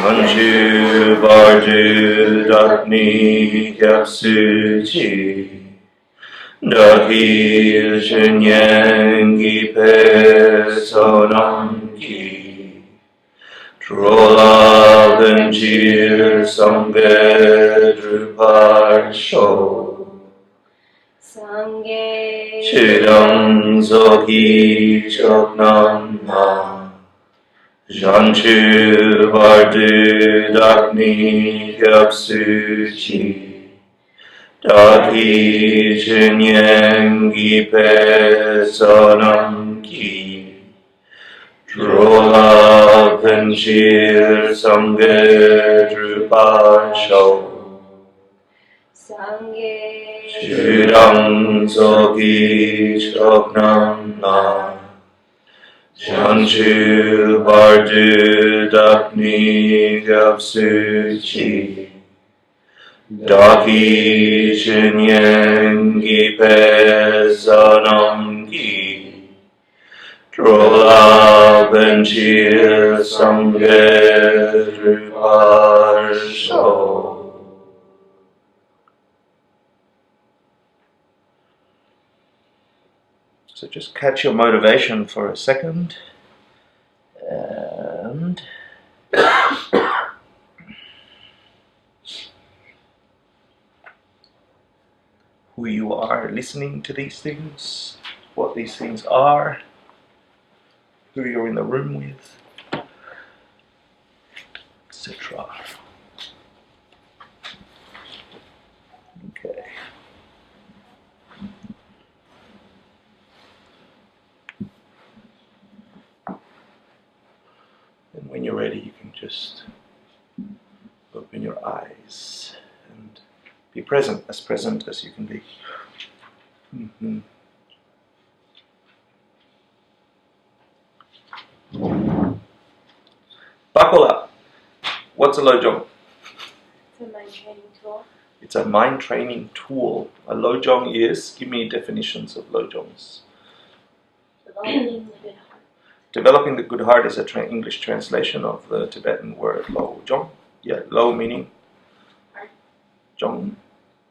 Sanchu Bardu Dakni Kyapsuchi Daki Shinyangi Pe Sonangi Trola Benjir Sangye Drupar Sho Sangye Chidam Zoki Choknam Ma Janchu Vardu Dakni Kyapsuchi Daki Chinyangi Pe Sonangi Drola Penshir Sangye Drupar Sho Sangye Chidam Zoki Choknam Na Janchu Bardu Dakni Gyeltsen Daki Chinyangi Pe Sonangi Drola Benchir Sangye Drupar Sho. So just catch your motivation for a second and who you are listening to these things, what these things are, who you're in the room with, etc. Okay. And when you're ready, you can just open your eyes and be present as you can be. Buckle up. What's a Lojong? It's a mind training tool. It's a mind training tool. A Lojong is, give me definitions of Lojongs. Developing the good heart. Developing the good heart is a English translation of the Tibetan word Lojong. Yeah, Lo meaning Heart. Jong.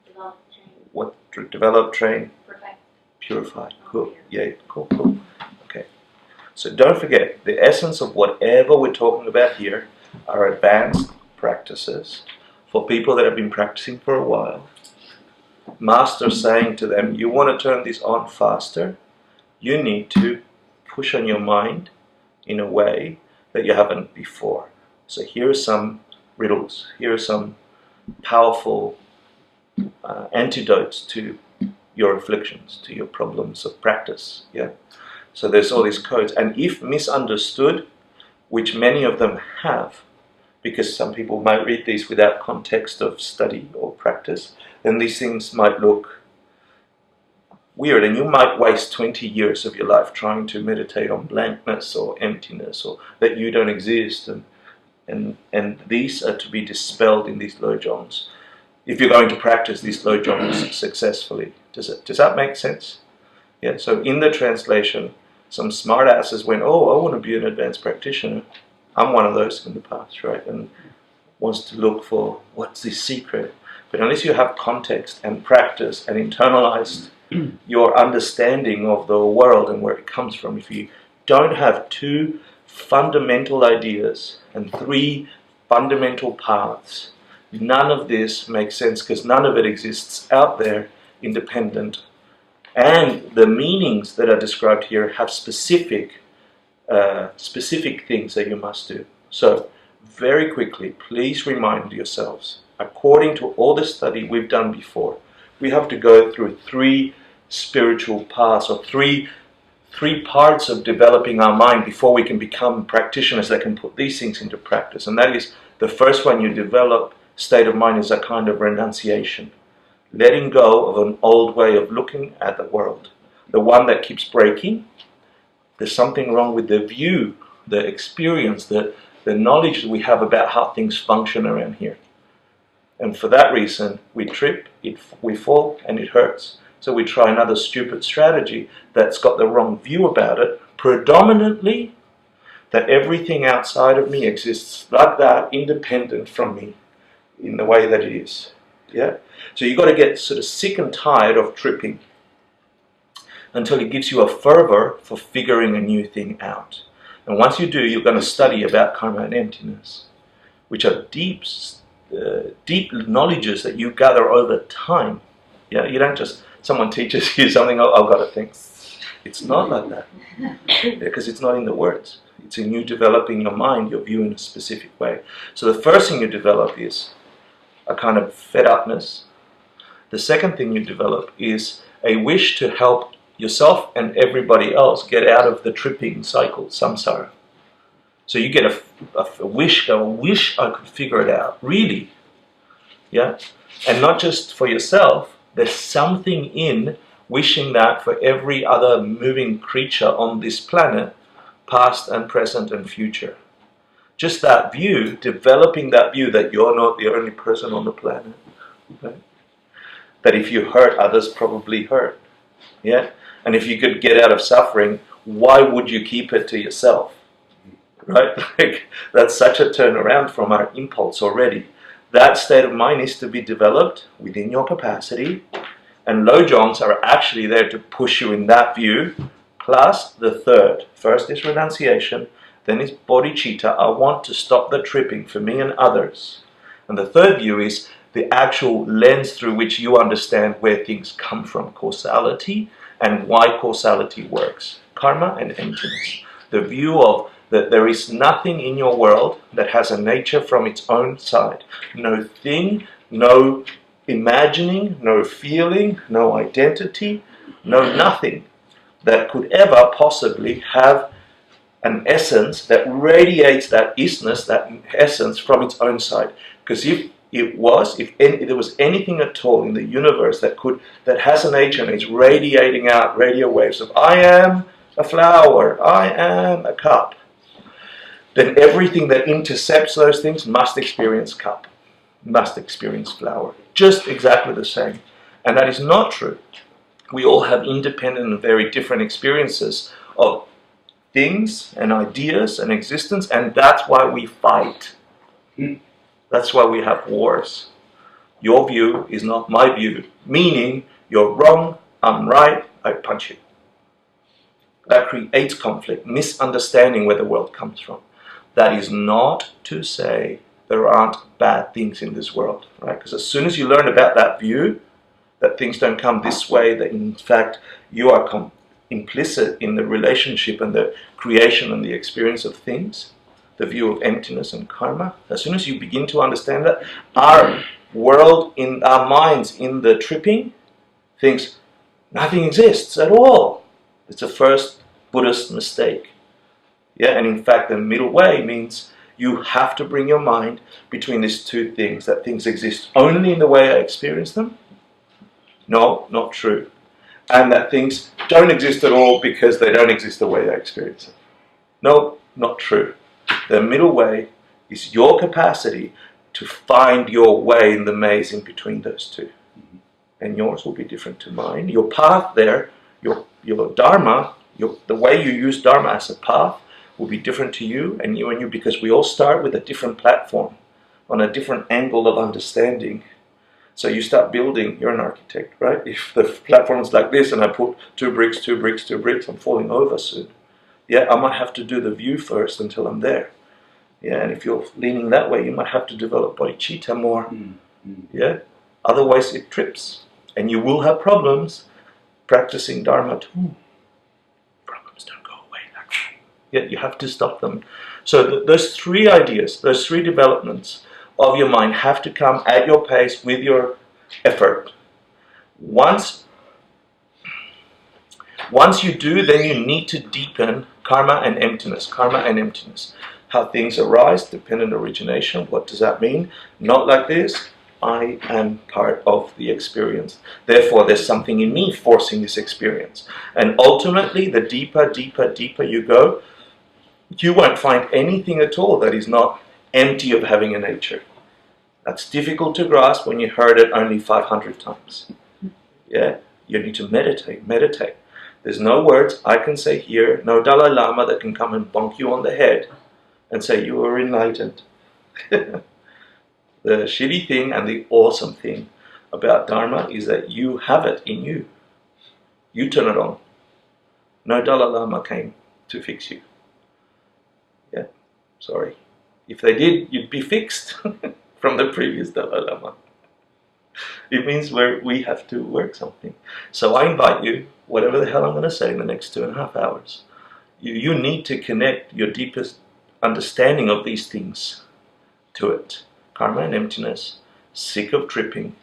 Develop, train. What? Develop, train. Perfect. Purify. Cool. Yeah, cool. Okay. So don't forget, the essence of whatever we're talking about here are advanced practices for people that have been practicing for a while. Master saying to them, you want to turn this on faster, you need to push on your mind in a way that you haven't before. So here are some riddles, here are some powerful antidotes to your afflictions, to your problems of practice. Yeah. So there's all these codes, and if misunderstood, which many of them have, because some people might read these without context of study or practice, then these things might look weird, and you might waste 20 years of your life trying to meditate on blankness or emptiness or that you don't exist, and these are to be dispelled in these Lojongs if you're going to practice these Lojongs successfully. Does that make sense? Yeah, so in the translation, some smart asses went, oh, I want to be an advanced practitioner. I'm one of those in the past, right? And wants to look for what's the secret. But unless you have context and practice and internalized your understanding of the world and where it comes from, if you don't have two fundamental ideas and three fundamental paths, none of this makes sense, because none of it exists out there independent. And the meanings that are described here have specific things that you must do. So, very quickly, please remind yourselves, according to all the study we've done before, we have to go through three spiritual paths, or three parts of developing our mind before we can become practitioners that can put these things into practice. And that is, the first one you develop, state of mind, is a kind of renunciation. Letting go of an old way of looking at the world. The one that keeps breaking. There's something wrong with the view, the experience, the knowledge that we have about how things function around here. And for that reason, we trip, we fall, and it hurts. So we try another stupid strategy that's got the wrong view about it, predominantly that everything outside of me exists like that, independent from me, in the way that it is. Yeah? So you've got to get sort of sick and tired of tripping until it gives you a fervor for figuring a new thing out. And once you do, you're going to study about karma and emptiness, which are deep knowledges that you gather over time. Yeah, you don't just, someone teaches you something, oh, I've got to think. It's not like that, because it's not in the words. It's in you developing your mind, your view in a specific way. So the first thing you develop is a kind of fed-upness. The second thing you develop is a wish to help yourself and everybody else get out of the tripping cycle, samsara. So you get a wish, I wish I could figure it out, really. Yeah? And not just for yourself, there's something in wishing that for every other moving creature on this planet, past and present and future. Just that view, developing that view that you're not the only person on the planet. Right? That if you hurt, others probably hurt. Yeah? And if you could get out of suffering, why would you keep it to yourself? Right? Like, that's such a turnaround from our impulse already. That state of mind is to be developed within your capacity, and Lojongs are actually there to push you in that view, plus the third. First is renunciation, then is bodhicitta, I want to stop the tripping for me and others. And the third view is the actual lens through which you understand where things come from, causality, and why causality works, karma and emptiness. The view of that there is nothing in your world that has a nature from its own side. No thing, no imagining, no feeling, no identity, no nothing that could ever possibly have an essence that radiates that isness, that essence from its own side. Because if there was anything at all in the universe that has a nature and is radiating out radio waves of I am a flower, I am a cup, then everything that intercepts those things must experience cup, must experience flower. Just exactly the same. And that is not true. We all have independent and very different experiences of things and ideas and existence, and that's why we fight. That's why we have wars. Your view is not my view, meaning you're wrong, I'm right, I punch you. That creates conflict, misunderstanding where the world comes from. That is not to say there aren't bad things in this world, right? Because as soon as you learn about that view, that things don't come this way, that in fact you are implicit in the relationship and the creation and the experience of things, the view of emptiness and karma, as soon as you begin to understand that, our world, in our minds, in the tripping, thinks nothing exists at all. It's the first Buddhist mistake. Yeah, and in fact the middle way means you have to bring your mind between these two things, that things exist only in the way I experience them. No, not true. And that things don't exist at all because they don't exist the way I experience them. No, not true. The middle way is your capacity to find your way in the maze in between those two. And yours will be different to mine. Your path there, your dharma, the way you use dharma as a path will be different to you, because we all start with a different platform, on a different angle of understanding. So you start building, you're an architect, right? If the platform is like this and I put two bricks, I'm falling over soon. Yeah, I might have to do the view first until I'm there. Yeah, and if you're leaning that way, you might have to develop bodhicitta more. Yeah, otherwise it trips. And you will have problems practicing dharma too. Problems don't go away that way. Yeah, you have to stop them. So those three ideas, those three developments of your mind have to come at your pace with your effort. Once you do, then you need to deepen karma and emptiness. Karma and emptiness. How things arise, dependent origination. What does that mean? Not like this. I am part of the experience. Therefore, there's something in me forcing this experience. And ultimately, the deeper you go, you won't find anything at all that is not empty of having a nature. That's difficult to grasp when you heard it only 500 times. Yeah, you need to meditate. There's no words I can say here, no Dalai Lama that can come and bonk you on the head and say you are enlightened. The shitty thing and the awesome thing about Dharma is that you have it in you. You turn it on. No Dalai Lama came to fix you. Yeah, sorry. If they did, you'd be fixed from the previous Dalai Lama. It means we have to work something. So I invite you, whatever the hell I'm going to say in the next 2.5 hours, you need to connect your deepest understanding of these things to it. Karma and emptiness, sick of tripping,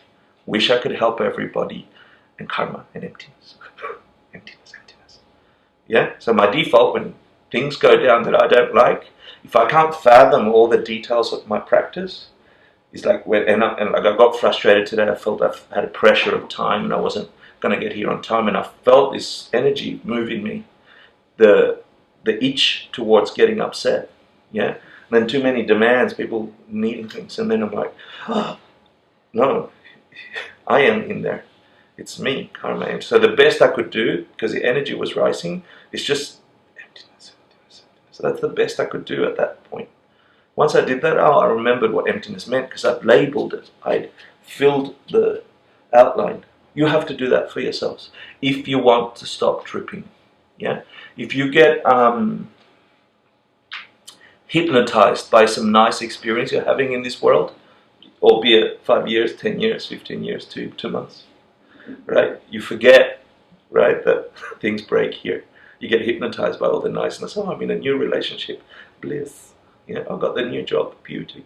wish I could help everybody, and karma and emptiness. Emptiness. Yeah? So my default when things go down that I don't like, if I can't fathom all the details of my practice, it's like when like I got frustrated today. I felt I had a pressure of time and I wasn't going to get here on time, and I felt this energy moving me, the itch towards getting upset. Yeah, and then too many demands, people needing things, and then I'm like, oh, no, I am in there. It's me, karma. So the best I could do, because the energy was rising, is just emptiness. So that's the best I could do at that point. Once I did that, I remembered what emptiness meant because I'd labeled it. I'd filled the outline. You have to do that for yourselves if you want to stop tripping. Yeah. If you get hypnotized by some nice experience you're having in this world, albeit 5 years, 10 years, 15 years, 2 months, right? You forget, right, that things break here. You get hypnotized by all the niceness. Oh, I'm in a new relationship, bliss. Yeah, I got the new job, beauty.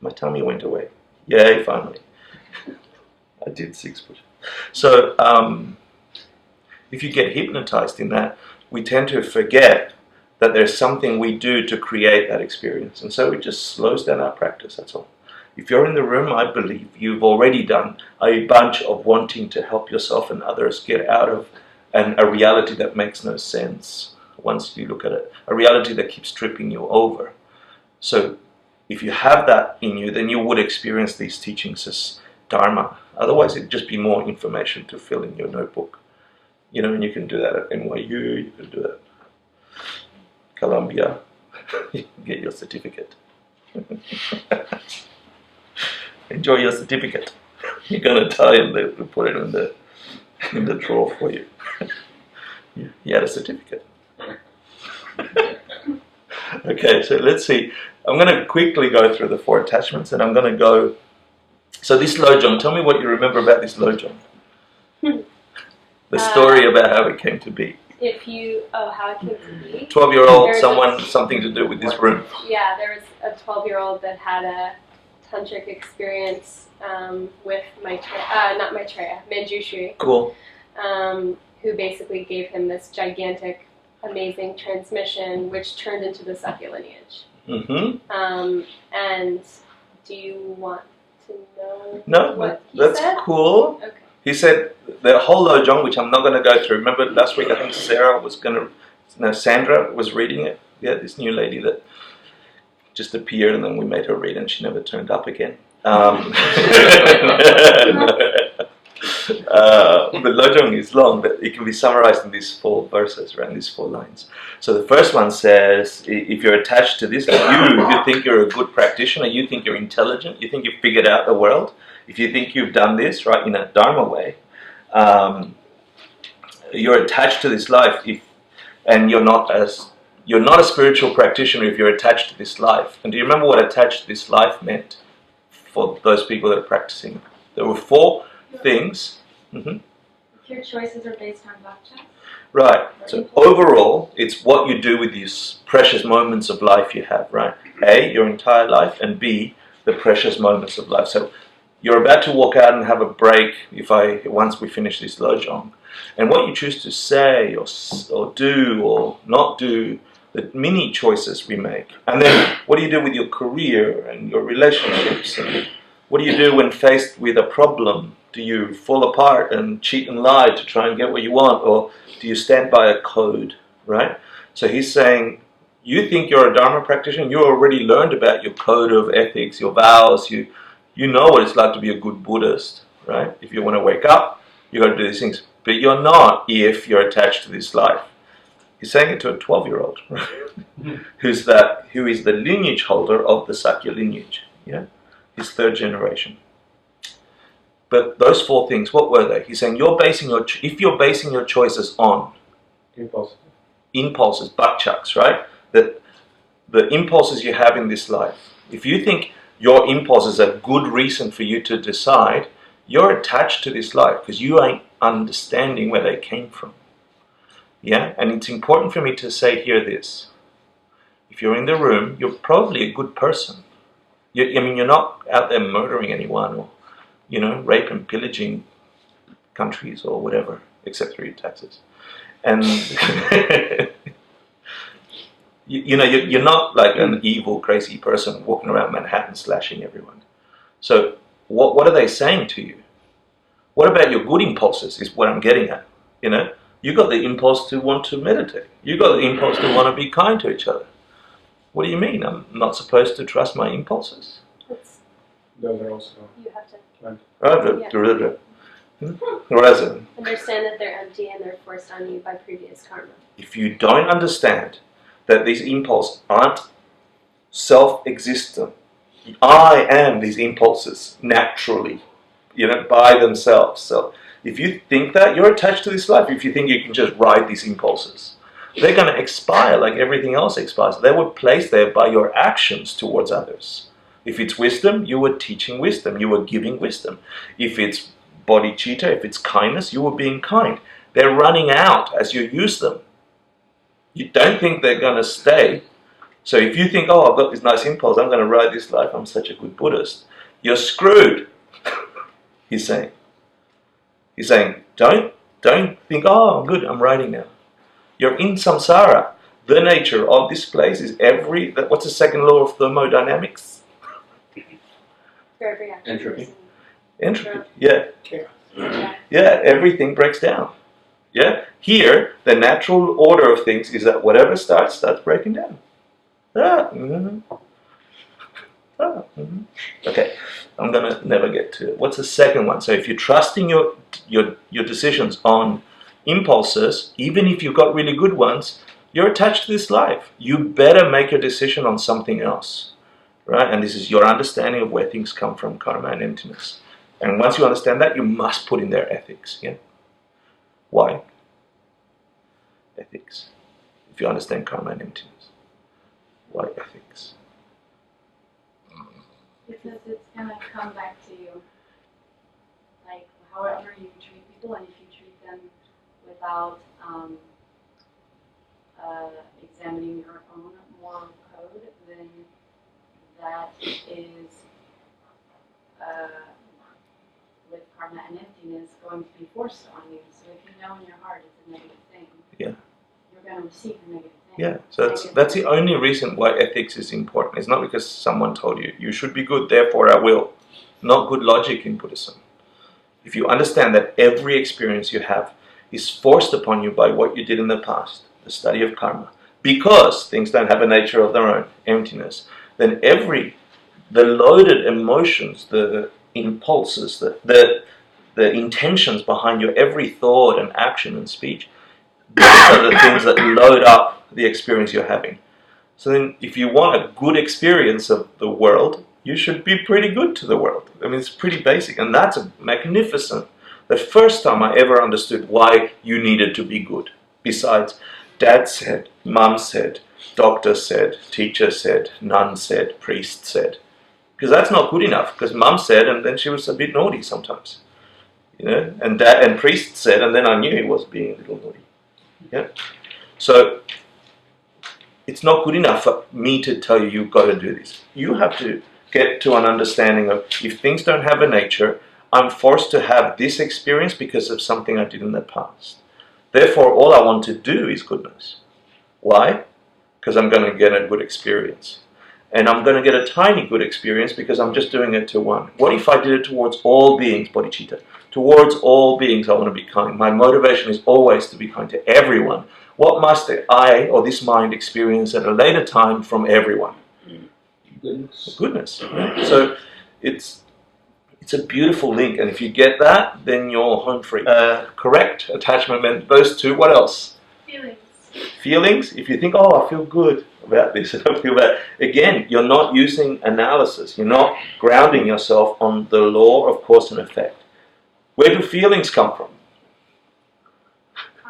My tummy went away. Yay, finally. I did 6 push. So, if you get hypnotized in that, we tend to forget that there's something we do to create that experience. And so it just slows down our practice, that's all. If you're in the room, I believe you've already done a bunch of wanting to help yourself and others get out of a reality that makes no sense. Once you look at it, a reality that keeps tripping you over. So if you have that in you, then you would experience these teachings as dharma. Otherwise it'd just be more information to fill in your notebook. You know, and you can do that at NYU, you can do that at Columbia. You can get your certificate. Enjoy your certificate. You're gonna die and they'll put it in the drawer for you. You had a certificate. Okay, so let's see. I'm going to quickly go through the 4 attachments, and I'm going to go. So this Lojong, tell me what you remember about this Lojong. The story about how it came to be. How it came to be. 12-year-old, something to do with this room. Yeah, there was a 12-year-old that had a tantric experience with Manjushri. Cool. Who basically gave him this gigantic, amazing transmission, which turned into the Sakya lineage. Mm-hmm. And do you want to know what he said? That's cool. Okay. He said the whole Lojong, which I'm not going to go through. Remember last week, I think Sandra was reading it. Yeah, this new lady that just appeared, and then we made her read, and she never turned up again. The Lojong is long, but it can be summarized in these 4 verses, right? These 4 lines. So the first one says, if you're attached to this, you think you're a good practitioner, you think you're intelligent, you think you've figured out the world, if you think you've done this, right, in a dharma way, you're attached to this life, and you're not a spiritual practitioner if you're attached to this life. And do you remember what attached to this life meant for those people that are practicing? There were 4 things. Mm-hmm. Your choices are based on bhakti? Right. So overall, it's what you do with these precious moments of life you have, right? A, your entire life, and B, the precious moments of life. So you're about to walk out and have a break once we finish this Lojong. And what you choose to say or do or not do, the many choices we make. And then what do you do with your career and your relationships? And what do you do when faced with a problem? Do you fall apart and cheat and lie to try and get what you want? Or do you stand by a code, right? So he's saying, you think you're a Dharma practitioner, you already learned about your code of ethics, your vows, you know what it's like to be a good Buddhist, right? If you want to wake up, you got to do these things. But you're not if you're attached to this life. He's saying it to a 12-year-old, who is the lineage holder of the Sakya lineage. Yeah, his third generation. But those four things, what were they? He's saying if you're basing your choices on impulses, bakchaks, right? That the impulses you have in this life. If you think your impulse is a good reason for you to decide, you're attached to this life because you ain't understanding where they came from. Yeah, and it's important for me to say here this. If you're in the room, you're probably a good person. You're not out there murdering anyone or, rape and pillaging countries or whatever, except through your taxes. And you're not like an evil, crazy person walking around Manhattan slashing everyone. So what are they saying to you? What about your good impulses is what I'm getting at. You got the impulse to want to meditate. You got the impulse to want to be kind to each other. What do you mean? I'm not supposed to trust my impulses? Those are also. You have to understand that they're empty and they're forced on you by previous karma. If you don't understand that these impulses aren't self-existent, I am these impulses naturally, by themselves. So if you think that, you're attached to this life. If you think you can just ride these impulses, they're going to expire like everything else expires. They were placed there by your actions towards others. If it's wisdom, you were teaching wisdom. You were giving wisdom. If it's bodhicitta, if it's kindness, you were being kind. They're running out as you use them. You don't think they're going to stay. So if you think, I've got this nice impulse, I'm going to ride this life, I'm such a good Buddhist, you're screwed, he's saying. He's saying, don't think, I'm good, I'm riding now. You're in samsara. The nature of this place is what's the second law of thermodynamics? For every action. Entropy, yeah. Yeah, everything breaks down. Yeah, here, the natural order of things is that whatever starts breaking down. Okay, I'm gonna never get to it. What's the second one? So if you're trusting your decisions on impulses, even if you've got really good ones, you're attached to this life. You better make a decision on something else, right? And this is your understanding of where things come from, karma and emptiness. And once you understand that, you must put in there ethics. Yeah. Why? Ethics. If you understand karma and emptiness. Why ethics? Because it's going to come back to you. Like, however you treat people, and if you treat them without examining your own moral code, then that is, with karma and emptiness, going to be forced on you. So if you know in your heart it's a negative thing, you're going to receive a negative thing. Yeah, so that's the only reason why ethics is important. It's not because someone told you, you should be good, therefore I will. Not good logic in Buddhism. If you understand that every experience you have is forced upon you by what you did in the past, the study of karma, because things don't have a nature of their own, emptiness, then the loaded emotions, the impulses, the intentions behind your every thought and action and speech, those are the things that load up the experience you're having. So then if you want a good experience of the world, you should be pretty good to the world. I mean, it's pretty basic, and that's magnificent. The first time I ever understood why you needed to be good, besides dad said, mum said, doctor said, teacher said, nun said, priest said. Because that's not good enough, because mum said, and then she was a bit naughty sometimes. And dad and priest said, and then I knew he was being a little naughty. Yeah. So it's not good enough for me to tell you you've got to do this. You have to get to an understanding of, if things don't have a nature, I'm forced to have this experience because of something I did in the past. Therefore, all I want to do is goodness. Why? Because I'm going to get a good experience. And I'm going to get a tiny good experience because I'm just doing it to one. What if I did it towards all beings, bodhicitta? Towards all beings I want to be kind. My motivation is always to be kind to everyone. What must I or this mind experience at a later time from everyone? Goodness. Right? So it's It's a beautiful link, and if you get that, then you're home free. Correct attachment meant those two. What else? Feelings. Feelings. If you think, oh, I feel good about this, I don't feel bad. Again, you're not using analysis. You're not grounding yourself on the law of cause and effect. Where do feelings come from?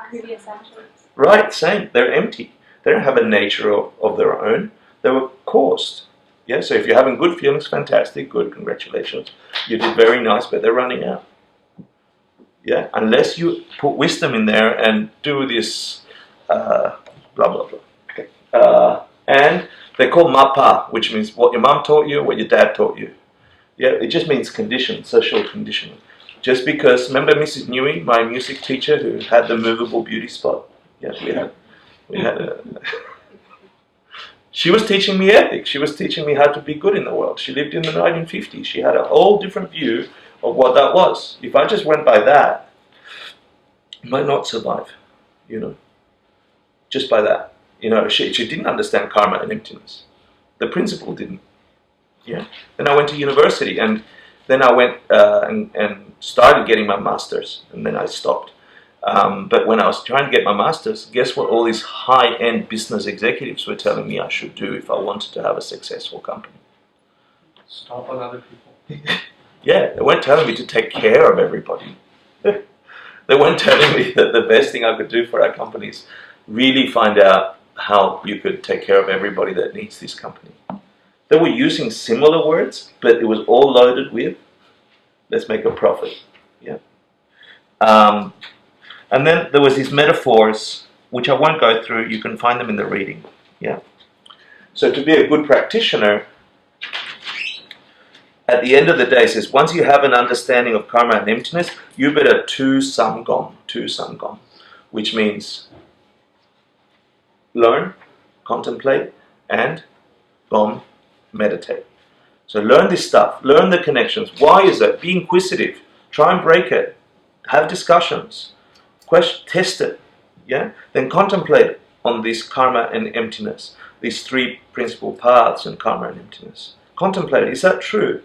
Previous actions. Right, same. They're empty. They don't have a nature of their own. They were caused. Yeah, so if you're having good feelings, fantastic, good, congratulations. You did very nice, but they're running out. Yeah, unless you put wisdom in there and do this blah, blah, blah. Okay. And they call mapa, which means what your mum taught you, what your dad taught you. Yeah, it just means condition, social conditioning. Just because, remember Mrs. Newey, my music teacher who had the movable beauty spot? Yeah, we had a... She was teaching me ethics. She was teaching me how to be good in the world. She lived in the 1950s. She had a whole different view of what that was. If I just went by that, I might not survive, just by that. She didn't understand karma and emptiness. The principle didn't. Yeah. Then I went to university, and then I went and started getting my master's, and then I stopped. But when I was trying to get my master's, guess what all these high-end business executives were telling me I should do if I wanted to have a successful company? Stop on other people. Yeah, they weren't telling me to take care of everybody. They weren't telling me that the best thing I could do for our company is really find out how you could take care of everybody that needs this company. They were using similar words, but it was all loaded with, let's make a profit. Yeah. And then there was these metaphors, which I won't go through. You can find them in the reading. Yeah. So to be a good practitioner, at the end of the day, says once you have an understanding of karma and emptiness, you better tu samgom, which means learn, contemplate, and gom, meditate. So learn this stuff, learn the connections. Why is it? Be inquisitive. Try and break it. Have discussions. Test it. Yeah? Then contemplate on this karma and emptiness, these three principal paths in karma and emptiness. Contemplate, is that true?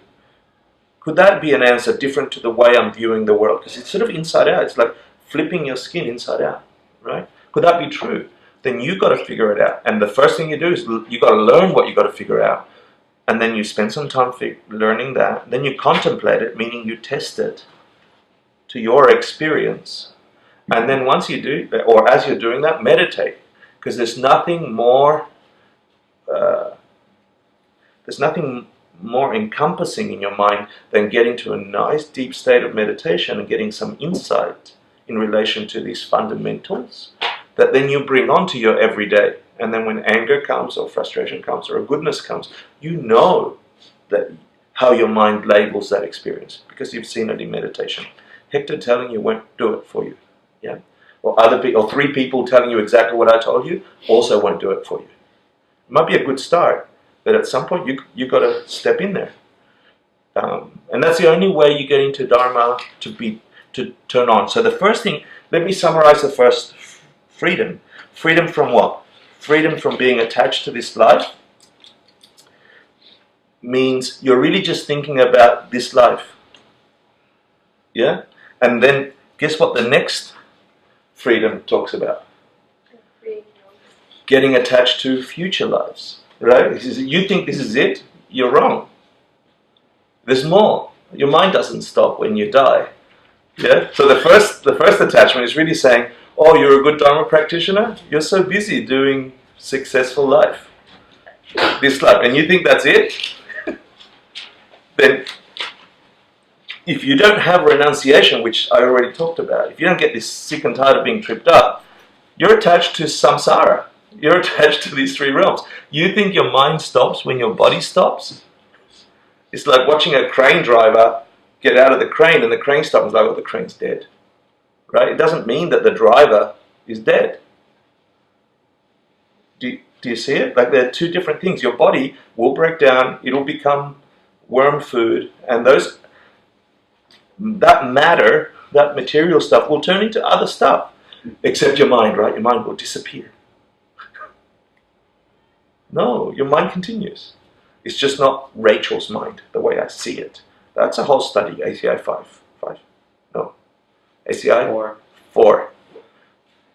Could that be an answer different to the way I'm viewing the world? Because it's sort of inside out. It's like flipping your skin inside out, right? Could that be true? Then you've got to figure it out. And the first thing you do is you've got to learn what you've got to figure out. And then you spend some time learning that. Then you contemplate it, meaning you test it to your experience. And then once you do, or as you're doing that, meditate. Because there's nothing more encompassing in your mind than getting to a nice deep state of meditation and getting some insight in relation to these fundamentals that then you bring onto your everyday. And then when anger comes or frustration comes or a goodness comes, you know that how your mind labels that experience because you've seen it in meditation. Hector telling you won't do it for you. Yeah, or other people, or three people telling you exactly what I told you also won't do it for you. It might be a good start, but at some point you got to step in there, and that's the only way you get into dharma to turn on. So the first thing, let me summarize the first: freedom. Freedom from what? Freedom from being attached to this life means you're really just thinking about this life. Yeah, and then guess what? The next freedom talks about getting attached to future lives, right? You think this is it, you're wrong. There's more. Your mind doesn't stop when you die. Yeah. So the first attachment is really saying, "Oh, you're a good dharma practitioner. You're so busy doing successful life, this life, and you think that's it." Then, if you don't have renunciation, which I already talked about, if you don't get this sick and tired of being tripped up, you're attached to samsara. You're attached to these three realms. You think your mind stops when your body stops? It's like watching a crane driver get out of the crane and the crane stops. It's like, oh, the crane's dead. Right? It doesn't mean that the driver is dead. Do you see it? Like they're two different things. Your body will break down. It'll become worm food. And that matter, that material stuff will turn into other stuff. Except your mind, right? Your mind will disappear. No, your mind continues. It's just not Rachel's mind, the way I see it. That's a whole study. ACI 5. No. ACI 4. 4.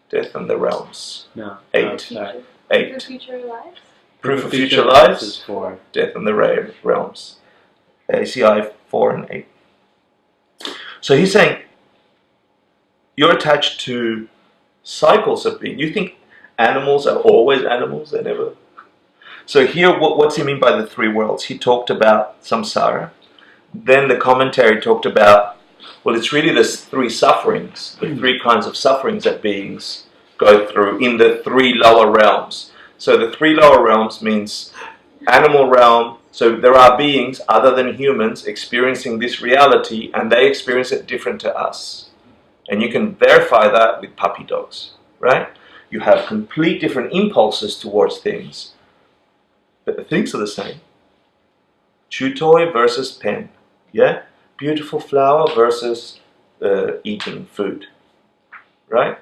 Death and the Realms. No. 8. Future, 8. For future lives? Proof of Future Lives. is 4. Death and the Realms. ACI 4 and 8. So he's saying you're attached to cycles of being. You think animals are always animals? They're never. So here, what's he mean by the three worlds? He talked about samsara. Then the commentary talked about, well, it's really the three sufferings, the three kinds of sufferings that beings go through in the three lower realms. So the three lower realms means animal realm. So there are beings other than humans experiencing this reality, and they experience it different to us. And you can verify that with puppy dogs, right? You have complete different impulses towards things, but the things are the same. Chew toy versus pen, yeah? Beautiful flower versus eating food, right?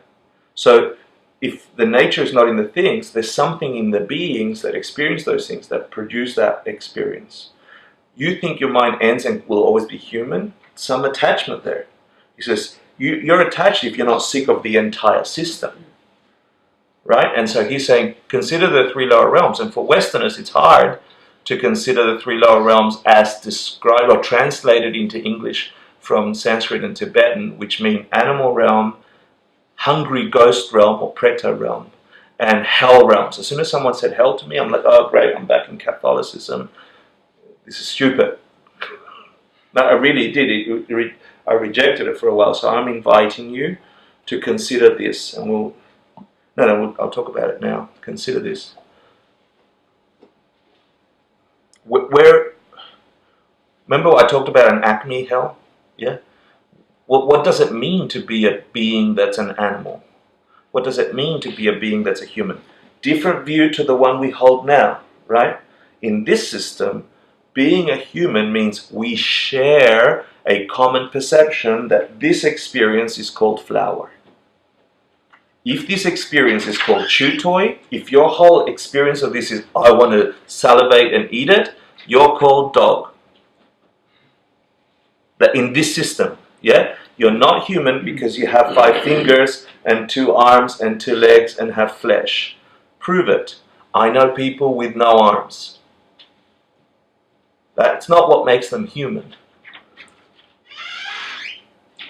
So if the nature is not in the things, there's something in the beings that experience those things, that produce that experience. You think your mind ends and will always be human? Some attachment there. He says, you're attached if you're not sick of the entire system. Right? And so he's saying, consider the three lower realms. And for Westerners, it's hard to consider the three lower realms as described or translated into English from Sanskrit and Tibetan, which mean animal realm, hungry ghost realm or preta realm, and hell realms. As soon as someone said hell to me, I'm like, oh great, I'm back in Catholicism. This is stupid. No, I really did. I rejected it for a while. So I'm inviting you to consider this, and I'll talk about it now. Consider this. Remember I talked about an acme hell? Yeah? What does it mean to be a being that's an animal? What does it mean to be a being that's a human? Different view to the one we hold now, right? In this system, being a human means we share a common perception that this experience is called flower. If this experience is called chew toy, if your whole experience of this is I want to salivate and eat it, you're called dog. That in this system, yeah? You're not human because you have 5 fingers and 2 arms and 2 legs and have flesh. Prove it. I know people with no arms. That's not what makes them human.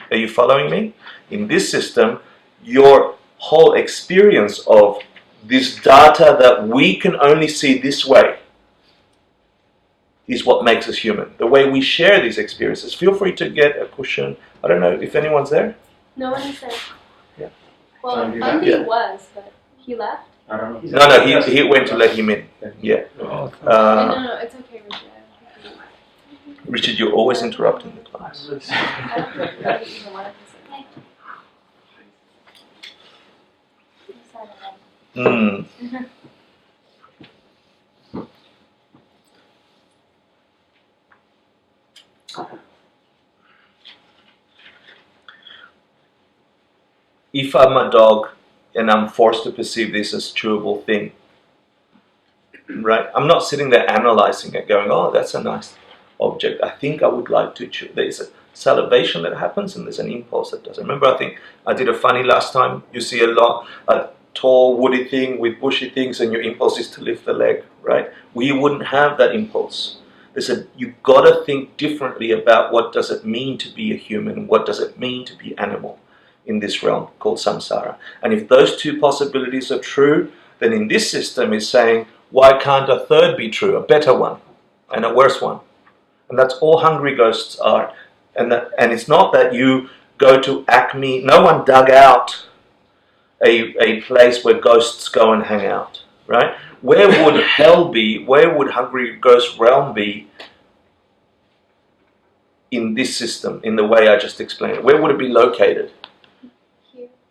Are you following me? In this system, your whole experience of this data that we can only see this way is what makes us human. The way we share these experiences. Feel free to get a cushion. I don't know if anyone's there. No one is there. Yeah. Well, Andy Andy was, but he left. I don't know. No, he went to let him in. Yeah. No, it's okay, Richard. Richard, you're always interrupting the class. I don't even want to say. If I'm a dog and I'm forced to perceive this as chewable thing, right? I'm not sitting there analyzing it going, oh, that's a nice object. I think I would like to chew. There's a salivation that happens and there's an impulse that doesn't. Remember, I think I did a funny last time. You see a tall woody thing with bushy things and your impulse is to lift the leg, right? We wouldn't have that impulse. They said, you've got to think differently about what does it mean to be a human, what does it mean to be animal in this realm called samsara. And if those two possibilities are true, then in this system is saying, why can't a third be true, a better one and a worse one? And that's all hungry ghosts are. And it's not that you go to Acme, no one dug out a place where ghosts go and hang out, right? Where would hell be, where would hungry ghost realm be in this system, in the way I just explained it? Where would it be located?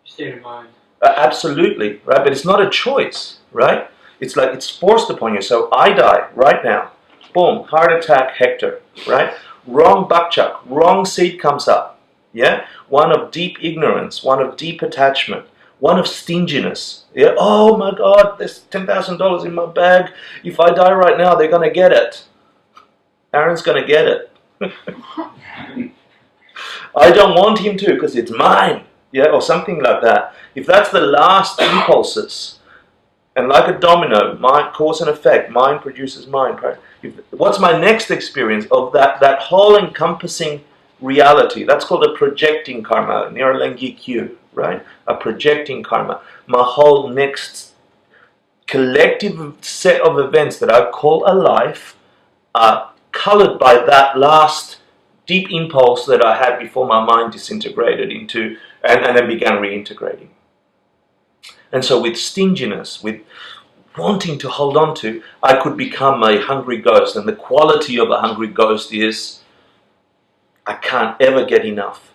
State of mind. Absolutely, right? But it's not a choice, right? It's like it's forced upon you. So I die right now. Boom, heart attack, Hector, right? Wrong buckchuck, wrong seed comes up, yeah? One of deep ignorance, one of deep attachment, one of stinginess. Yeah? Oh my God, there's $10,000 in my bag. If I die right now, they're going to get it. Aaron's going to get it. I don't want him to because it's mine, yeah, or something like that. If that's the last impulses, and like a domino, mind, cause and effect, mind produces mind, right? What's my next experience of that whole encompassing reality? That's called a projecting karma, Niralengi Q, right? A projecting karma. My whole next collective set of events that I call a life are colored by that last deep impulse that I had before my mind disintegrated into and then began reintegrating. And so with stinginess, with wanting to hold on to, I could become a hungry ghost. And the quality of a hungry ghost is I can't ever get enough.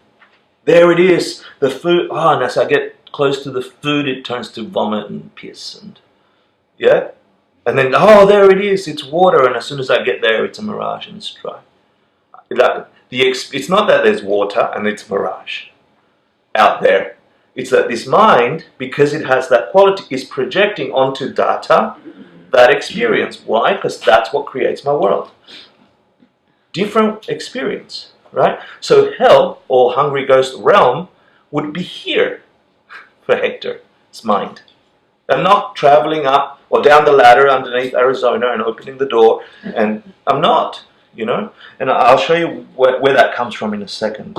There it is, the food. Oh, and as I get close to the food, it turns to vomit and piss. And yeah? And then, oh, there it is, it's water. And as soon as I get there, it's a mirage and it's dry. It's not that there's water and it's mirage out there. It's that this mind, because it has that quality, is projecting onto data that experience. Why? Because that's what creates my world. Different experience, right? So hell, or hungry ghost realm, would be here for Hector. It's mind. I'm not traveling up or down the ladder underneath Arizona and opening the door, and I'm not, you know? And I'll show you where that comes from in a second.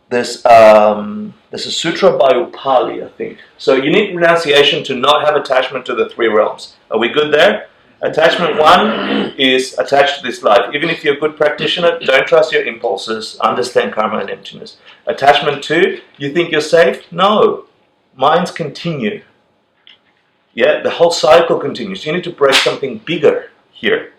There's a sutra by Upali, I think. So you need renunciation to not have attachment to the three realms. Are we good there? Attachment 1 is attached to this life. Even if you're a good practitioner, don't trust your impulses. Understand karma and emptiness. Attachment 2, you think you're safe? No. Minds continue. Yeah, the whole cycle continues. You need to break something bigger here.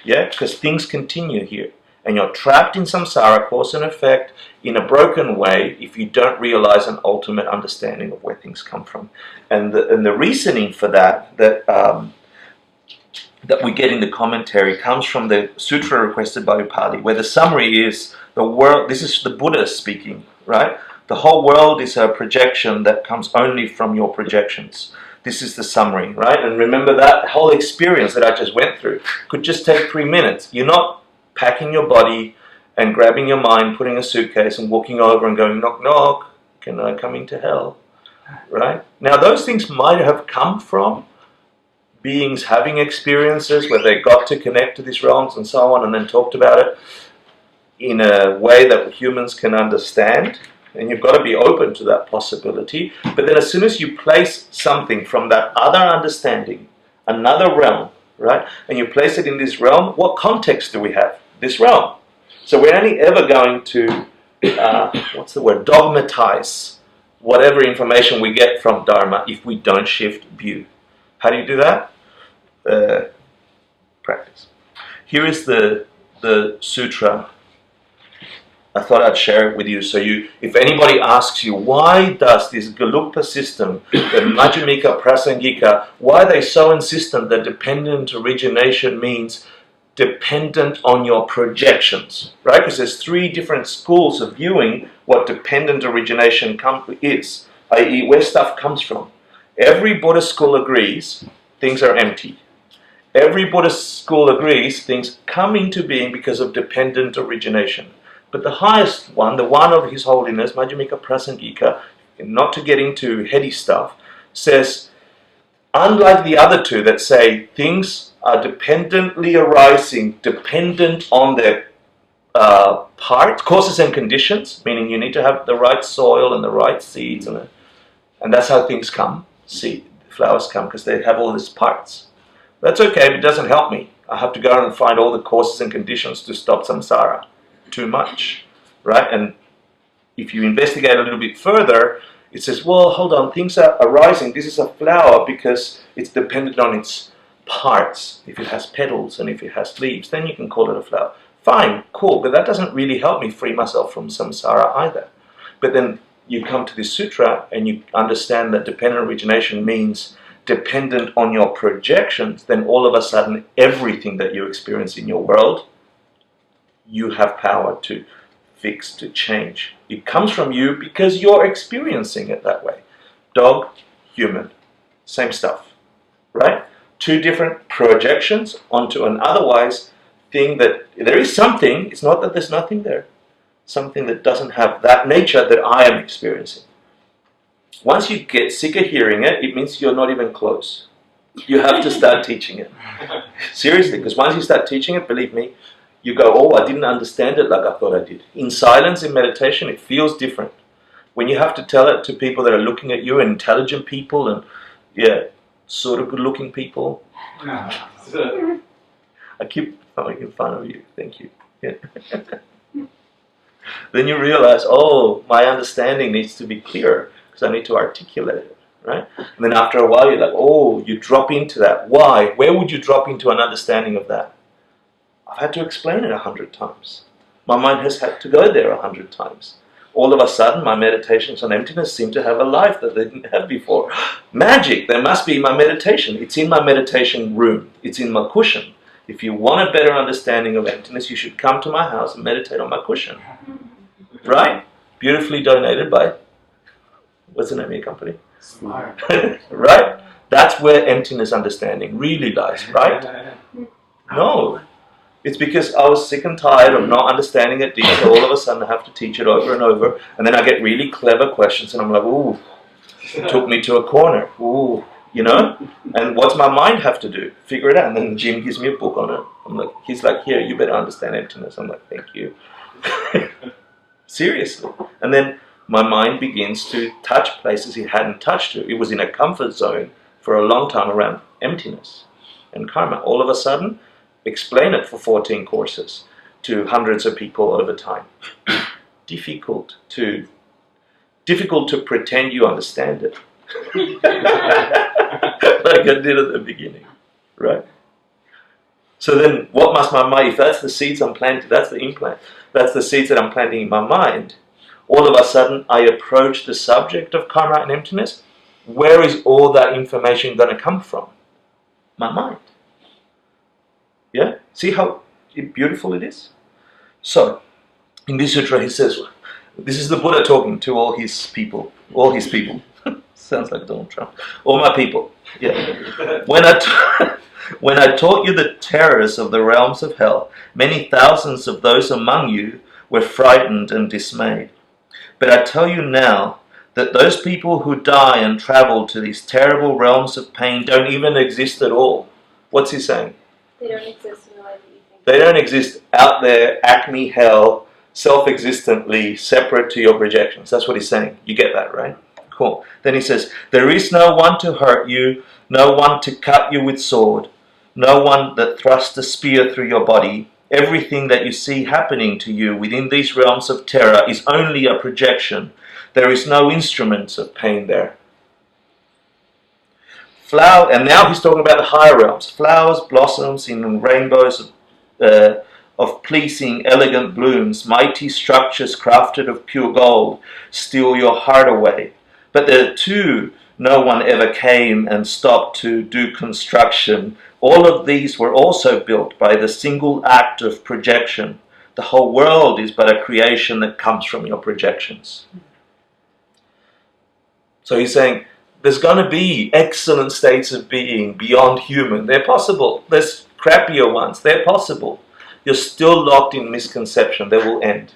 Yeah, because things continue here. And you're trapped in samsara, cause and effect, in a broken way if you don't realize an ultimate understanding of where things come from. And the reasoning for that we get in the commentary comes from the sutra requested by Upali, where the summary is the world. This is the Buddha speaking, right? The whole world is a projection that comes only from your projections. This is the summary, right? And remember that whole experience that I just went through could just take 3 minutes. You're not packing your body and grabbing your mind, putting a suitcase and walking over and going, knock, knock, can I come into hell? Right? Now, those things might have come from beings having experiences where they got to connect to these realms and so on and then talked about it in a way that humans can understand. And you've got to be open to that possibility. But then as soon as you place something from that other understanding, another realm, right, and you place it in this realm, what context do we have? This realm. So we're only ever going to, dogmatize whatever information we get from Dharma if we don't shift view. How do you do that? Practice. Here is the sutra. I thought I'd share it with you. So if anybody asks you, why does this Gelugpa system, the Majjhimika Prasangika, why are they so insistent that dependent origination means dependent on your projections, right? Because there's 3 different schools of viewing what dependent origination is, i.e. where stuff comes from. Every Buddhist school agrees things are empty. Every Buddhist school agrees things come into being because of dependent origination. But the highest one, the one of His Holiness, Majjhimika Prasangika, not to get into heady stuff, says, unlike the other 2 that say things are dependently arising, dependent on their parts, causes and conditions, meaning you need to have the right soil and the right seeds, and that's how things come. Flowers come because they have all these parts. That's okay, but it doesn't help me. I have to go and find all the causes and conditions to stop samsara. Too much, right? And if you investigate a little bit further, it says, well, hold on, things are arising. This is a flower because it's dependent on its parts. If it has petals and if it has leaves, then you can call it a flower. Fine, cool, but that doesn't really help me free myself from samsara either. But then you come to this sutra and you understand that dependent origination means dependent on your projections, then all of a sudden everything that you experience in your world, you have power to fix, to change. It comes from you because you're experiencing it that way. Dog, human, same stuff, right? 2 different projections onto an otherwise thing that there is something. It's not that there's nothing there. Something that doesn't have that nature that I am experiencing. Once you get sick of hearing it, it means you're not even close. You have to start teaching it. Seriously, because once you start teaching it, believe me, you go, oh, I didn't understand it like I thought I did. In silence, in meditation, it feels different. When you have to tell it to people that are looking at you, intelligent people and, sort of good-looking people. I keep making fun of you. Thank you. Yeah. Then you realize, oh, my understanding needs to be clear because I need to articulate it, right? And then after a while, you're like, oh, you drop into that. Why? Where would you drop into an understanding of that? I've had to explain it 100 times. My mind has had to go there 100 times. All of a sudden, my meditations on emptiness seem to have a life that they didn't have before. Magic! There must be my meditation. It's in my meditation room. It's in my cushion. If you want a better understanding of emptiness, you should come to my house and meditate on my cushion. Right? Beautifully donated by, what's the name of your company? Smart. Right? That's where emptiness understanding really lies, right? No. It's because I was sick and tired of not understanding it deep, so all of a sudden I have to teach it over and over, and then I get really clever questions, and I'm like, ooh, it took me to a corner, ooh, And what's my mind have to do? Figure it out. And then Jim gives me a book on it. He's like, here, you better understand emptiness. I'm like, thank you. Seriously. And then my mind begins to touch places it hadn't touched to. It was in a comfort zone for a long time around emptiness and karma. All of a sudden, explain it for 14 courses to hundreds of people over time. Difficult to pretend you understand it. Like I did at the beginning, right? So then what must my mind, if that's the seeds I'm planting, that's the implant, that's the seeds that I'm planting in my mind, all of a sudden I approach the subject of karma and emptiness. Where is all that information going to come from? My mind. Yeah? See how beautiful it is? So, in this sutra he says, this is the Buddha talking to all his people. Sounds like Donald Trump. All my people. Yeah. When I taught you the terrors of the realms of hell, many thousands of those among you were frightened and dismayed. But I tell you now that those people who die and travel to these terrible realms of pain don't even exist at all. What's he saying? They don't exist in the way that you think. They don't exist out there, acme hell, self-existently, separate to your projections. That's what he's saying. You get that, right? Cool. Then he says, there is no one to hurt you, no one to cut you with sword, no one that thrusts a spear through your body. Everything that you see happening to you within these realms of terror is only a projection. There is no instruments of pain there. And now he's talking about the higher realms. Flowers, blossoms in rainbows of pleasing, elegant blooms, mighty structures crafted of pure gold, steal your heart away. But there too, no one ever came and stopped to do construction. All of these were also built by the single act of projection. The whole world is but a creation that comes from your projections. So he's saying, there's going to be excellent states of being beyond human. They're possible. There's crappier ones. They're possible. You're still locked in misconception. They will end.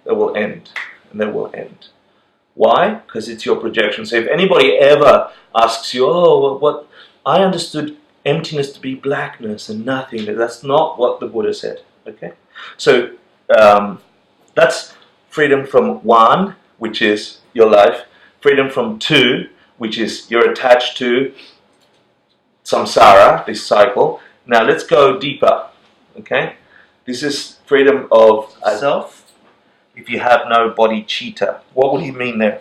They will end. And they will end. Why? Because it's your projection. So if anybody ever asks you, what I understood emptiness to be blackness and nothingness. That's not what the Buddha said. Okay? So that's freedom from one, which is your life. Freedom from two, which is you're attached to samsara, this cycle. Now let's go deeper. Okay? This is freedom of self. If you have no bodhicitta. What would he mean there?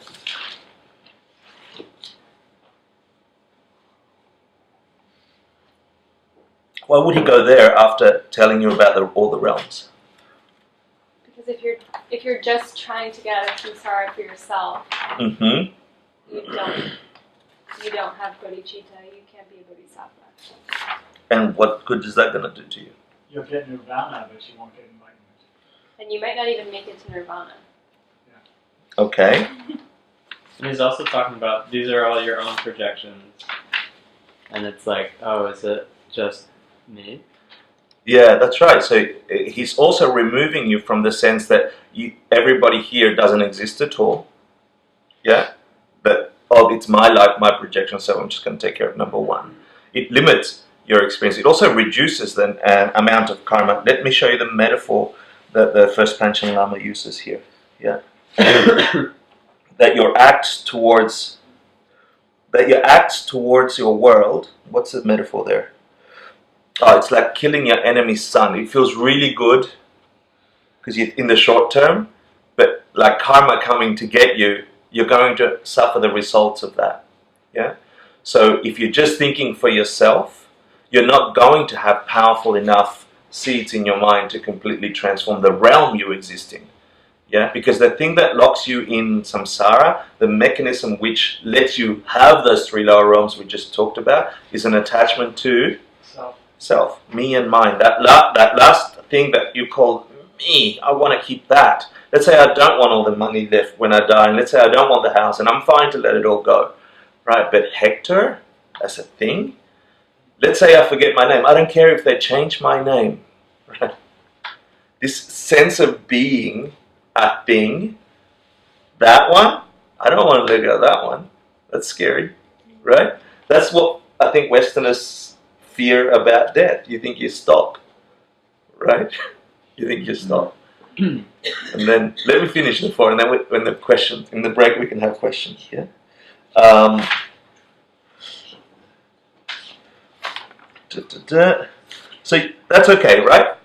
Why would he go there after telling you about all the realms? Because if you're just trying to get out of samsara for yourself, Mm-hmm. you don't have bodhicitta. You can't be a bodhisattva. And what good is that going to do to you? You'll get nirvana, but you won't get enlightenment. And you might not even make it to nirvana. Okay. And he's also talking about these are all your own projections. And it's like, oh, is it just me? Yeah, that's right. So he's also removing you from the sense that everybody here doesn't exist at all. Yeah, but it's my life, my projection, so I'm just going to take care of number one. It limits your experience. It also reduces the amount of karma. Let me show you the metaphor that the first Panchen Lama uses here. Yeah, that your acts towards your world. What's the metaphor there? Oh, it's like killing your enemy's son. It feels really good because you're in the short term, but like karma coming to get you, you're going to suffer the results of that. Yeah. So if you're just thinking for yourself, you're not going to have powerful enough seeds in your mind to completely transform the realm you exist in. Yeah, because the thing that locks you in samsara, the mechanism which lets you have those three lower realms we just talked about, is an attachment to self, me and mine. That last thing that you call me, I want to keep that. Let's say I don't want all the money left when I die, and let's say I don't want the house, and I'm fine to let it all go, right? But Hector, as a thing, let's say I forget my name. I don't care if they change my name, right? This sense of being a thing, that one, I don't want to let go of that one. That's scary, right? That's what I think Westerners fear about death. You think you stop, right? You think you stop. And then let me finish the four, and then when the questions in the break we can have questions. Yeah. So that's okay, right?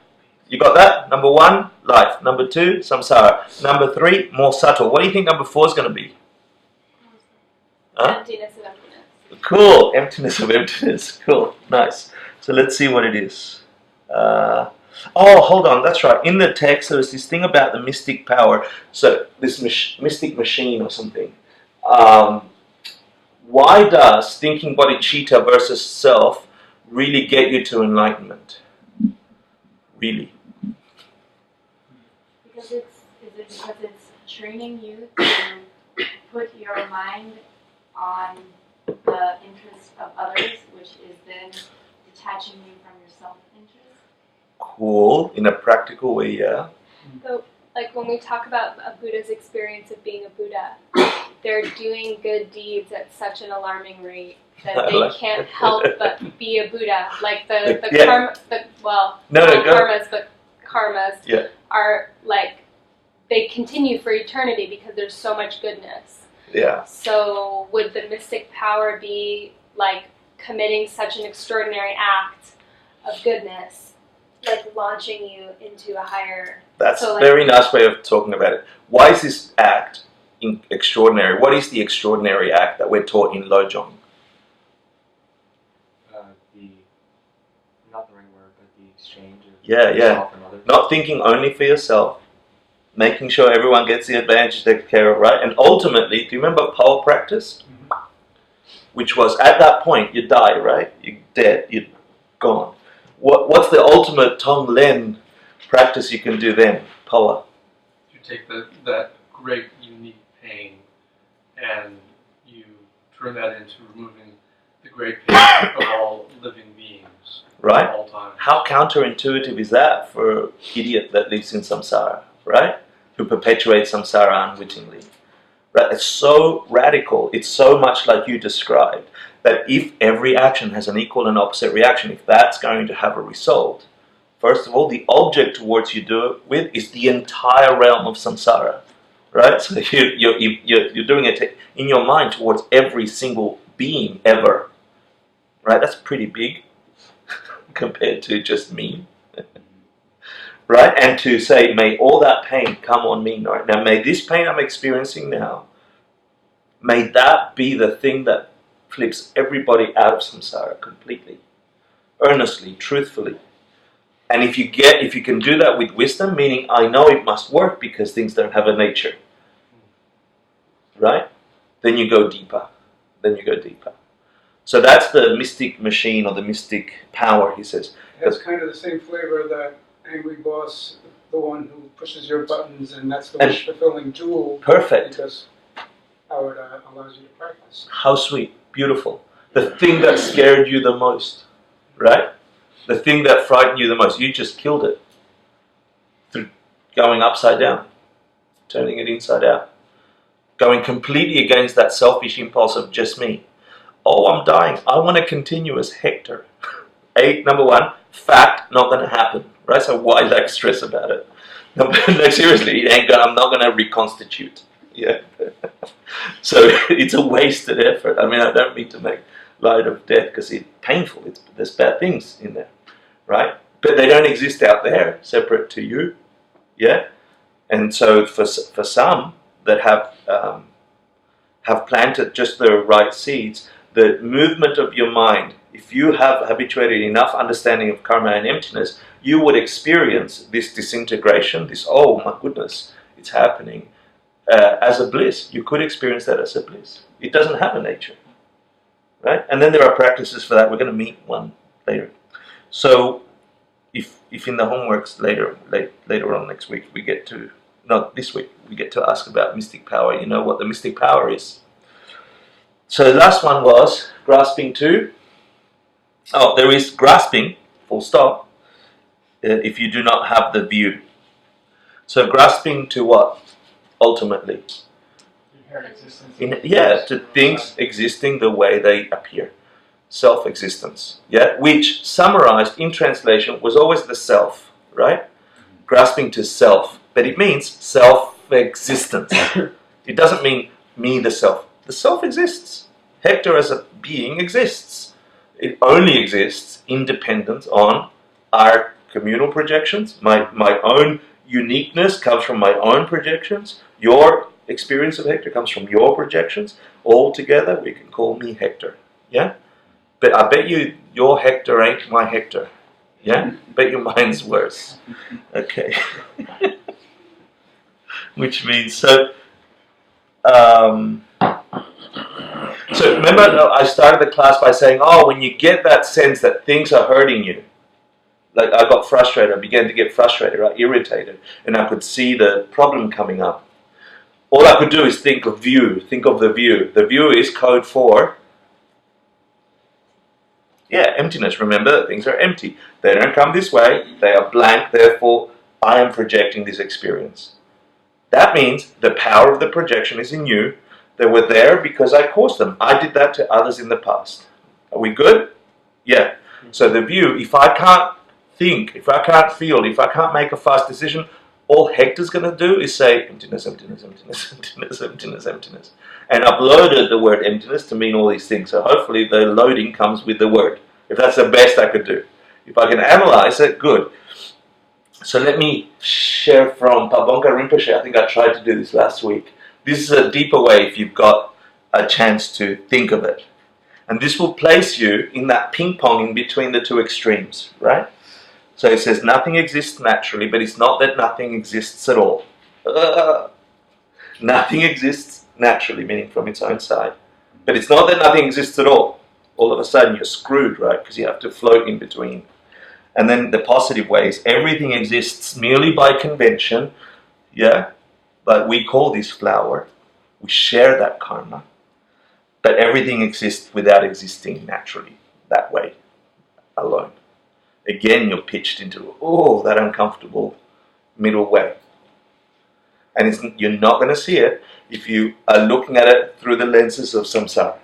You got that? Number one, life. Number two, samsara. Number three, more subtle. What do you think number four is going to be? Huh? Emptiness of emptiness. Cool. Emptiness of emptiness. Cool. Nice. So let's see what it is. Hold on. That's right. In the text, there was this thing about the mystic power. So this mystic machine or something. Why does thinking bodhicitta versus self really get you to enlightenment? Really? Is it because it's training you to put your mind on the interests of others, which is then detaching you from your self-interest? Cool. In a practical way, yeah. So, like when we talk about a Buddha's experience of being a Buddha, they're doing good deeds at such an alarming rate that they can't help but be a Buddha. Like the karma, karmas, but karmas are like they continue for eternity because there's so much goodness. Yeah. So would the mystic power be like committing such an extraordinary act of goodness, like launching you into a higher... That's a very nice way of talking about it. Why is this act extraordinary? What is the extraordinary act that we're taught in Lojong? Not the right word, but the exchange of yourself and others. Not thinking only for yourself. Making sure everyone gets the advantage taken care of, right? And ultimately, do you remember power practice? Mm-hmm. Which was, at that point, you die, right? You're dead, you're gone. What's the ultimate Tonglen practice you can do then? Power. You take that great, unique pain and you turn that into removing the great pain of all living beings. Right? At all times. How counterintuitive is that for an idiot that lives in samsara, right? Who perpetuates samsara unwittingly. Right? It's so radical, it's so much like you described, that if every action has an equal and opposite reaction, if that's going to have a result, first of all, the object towards you do it with is the entire realm of samsara. Right? So you're doing it in your mind towards every single being ever. Right? That's pretty big compared to just me. Right? And to say, may all that pain come on me right now. May this pain I'm experiencing now, may that be the thing that flips everybody out of samsara completely. Earnestly, truthfully. And if you can do that with wisdom, meaning I know it must work because things don't have a nature. Right? Then you go deeper. So that's the mystic machine or the mystic power, he says. That's kind of the same flavor that Angry Boss, the one who pushes your buttons, and that's the wish-fulfilling jewel. Perfect. Because how it allows you to practice. How sweet. Beautiful. The thing that scared you the most. Right? The thing that frightened you the most, you just killed it through going upside down, turning it inside out, going completely against that selfish impulse of just me. Oh, I'm dying. I want to continue as Hector. Number one, fact, not going to happen, right? So why like stress about it? No, seriously, it ain't gonna, I'm not going to reconstitute. Yeah. So it's a wasted effort. I mean, I don't mean to make light of death because it's painful. There's bad things in there, right? But they don't exist out there, separate to you. Yeah. And so for some that have planted just the right seeds, the movement of your mind, if you have habituated enough understanding of karma and emptiness, you would experience this disintegration, this, oh my goodness, it's happening, as a bliss. You could experience that as a bliss. It doesn't have a nature, right? And then there are practices for that. We're going to meet one later. So if in the homeworks later on next week, we get to, not this week, we get to ask about mystic power. You know what the mystic power is. So the last one was grasping to. Oh, there is grasping, full stop, if you do not have the view. So grasping to what? Ultimately. Inherent existence. To things existing the way they appear. Self-existence. Yeah, which summarized in translation was always the self, right? Grasping to self. But it means self-existence. It doesn't mean me, the self. The self exists. Hector as a being exists. It only exists independent on our communal projections. My own uniqueness comes from my own projections. Your experience of Hector comes from your projections. All together, we can call me Hector. Yeah? But I bet you your Hector ain't my Hector. Yeah? Bet your mine's worse. Okay. Which means, so remember I started the class by saying, when you get that sense that things are hurting you, like I got frustrated, I began to get frustrated, right, irritated, and I could see the problem coming up. All I could do is think of the view. The view is code for, emptiness. Remember that things are empty. They don't come this way, they are blank, therefore I am projecting this experience. That means the power of the projection is in you. They were there because I caused them. I did that to others in the past. Are we good? Yeah. So the view, if I can't think, if I can't feel, if I can't make a fast decision, all Hector's going to do is say emptiness, emptiness, emptiness, emptiness, emptiness, emptiness. And I've loaded the word emptiness to mean all these things. So hopefully the loading comes with the word. If that's the best I could do. If I can analyze it, good. So let me share from Pabonka Rinpoche. I think I tried to do this last week. This is a deeper way if you've got a chance to think of it. And this will place you in that ping-pong in between the two extremes, right? So it says nothing exists naturally, but it's not that nothing exists at all. Nothing exists naturally, meaning from its own side. But it's not that nothing exists at all. All of a sudden you're screwed, right? Because you have to float in between. And then the positive way is everything exists merely by convention, but we call this flower. We share that karma. But everything exists without existing naturally, that way, alone. Again, you're pitched into, that uncomfortable middle way. And you're not going to see it if you are looking at it through the lenses of samsara.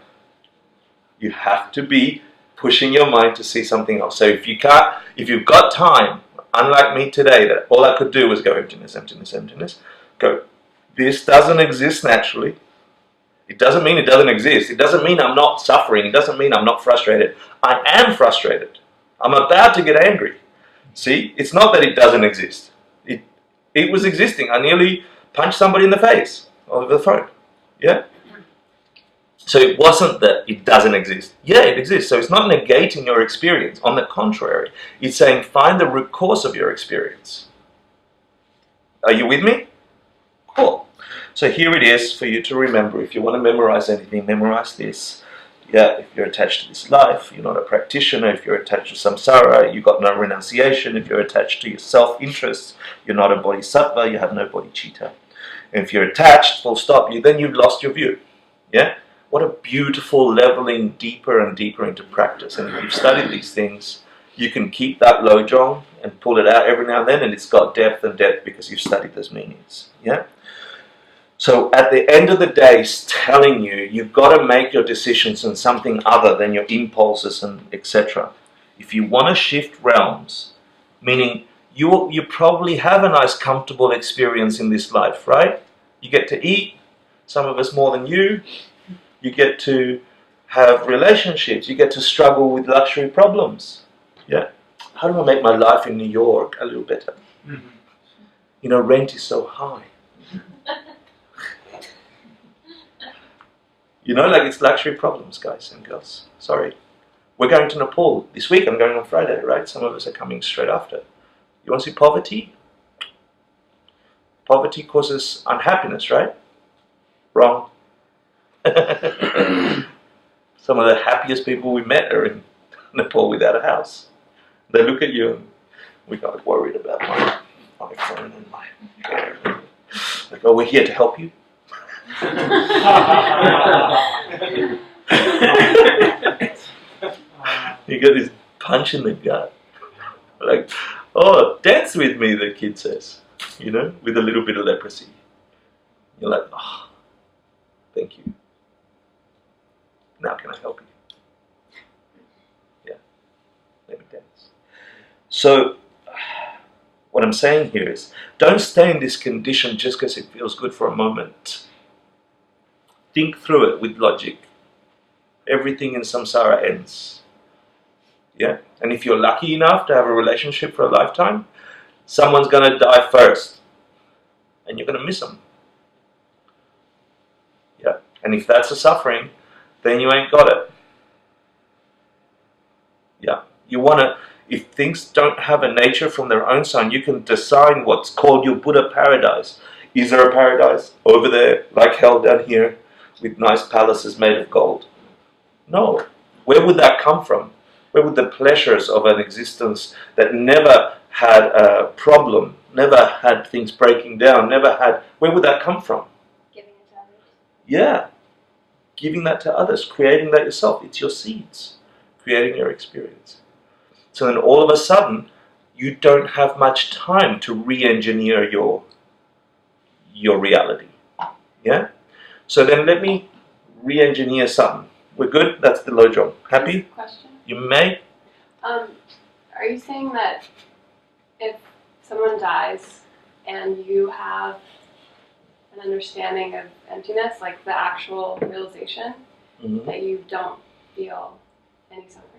You have to be pushing your mind to see something else. So if you've got time, unlike me today, that all I could do was go emptiness, emptiness, emptiness, go, this doesn't exist naturally. It doesn't mean it doesn't exist. It doesn't mean I'm not suffering. It doesn't mean I'm not frustrated. I am frustrated. I'm about to get angry. See, it's not that it doesn't exist. It was existing. I nearly punched somebody in the face over the phone. Yeah? So it wasn't that it doesn't exist. Yeah, it exists. So it's not negating your experience. On the contrary, it's saying find the root cause of your experience. Are you with me? Cool. So here it is for you to remember. If you want to memorize anything, memorize this. Yeah, if you're attached to this life, you're not a practitioner. If you're attached to samsara, you've got no renunciation. If you're attached to your self-interests, you're not a bodhisattva, you have no bodhicitta. And if you're attached, full stop, then you've lost your view. Yeah? What a beautiful leveling deeper and deeper into practice. And if you've studied these things, You can keep that Lojong and pull it out every now and then, and it's got depth and depth because you've studied those meanings. Yeah. So at the end of the day, it's telling you you've got to make your decisions on something other than your impulses and etc. If you want to shift realms, meaning you probably have a nice, comfortable experience in this life, right? You get to eat, some of us more than you. You get to have relationships. You get to struggle with luxury problems. Yeah. How do I make my life in New York a little better? Mm-hmm. You know, rent is so high. You know, like it's luxury problems, guys and girls. Sorry. We're going to Nepal this week. I'm going on Friday, right? Some of us are coming straight after. You want to see poverty? Poverty causes unhappiness, right? Wrong. Some of the happiest people we met are in Nepal without a house. They look at you and we got worried about my iPhone and my hair. Like, oh, we're here to help you. You get this punch in the gut. Like, oh, dance with me, the kid says. You know, with a little bit of leprosy. You're like, oh, thank you. Now can I help you? Yeah, let me dance. So, what I'm saying here is, don't stay in this condition just because it feels good for a moment. Think through it with logic. Everything in samsara ends. Yeah? And if you're lucky enough to have a relationship for a lifetime, someone's going to die first. And you're going to miss them. Yeah? And if that's a suffering, then you ain't got it. Yeah? You want to, if things don't have a nature from their own sign, you can design what's called your Buddha paradise. Is there a paradise over there, like hell down here, with nice palaces made of gold? No. Where would that come from? Where would the pleasures of an existence that never had a problem, never had things breaking down, never had, where would that come from? Giving it to others. Yeah. Giving that to others, creating that yourself. It's your seeds, creating your experience. So then all of a sudden, you don't have much time to re-engineer your reality. Yeah? So then let me re-engineer something. We're good? That's the Lojong. Happy? Question. You may? Are you saying that if someone dies and you have an understanding of emptiness, like the actual realization, that you don't feel any suffering?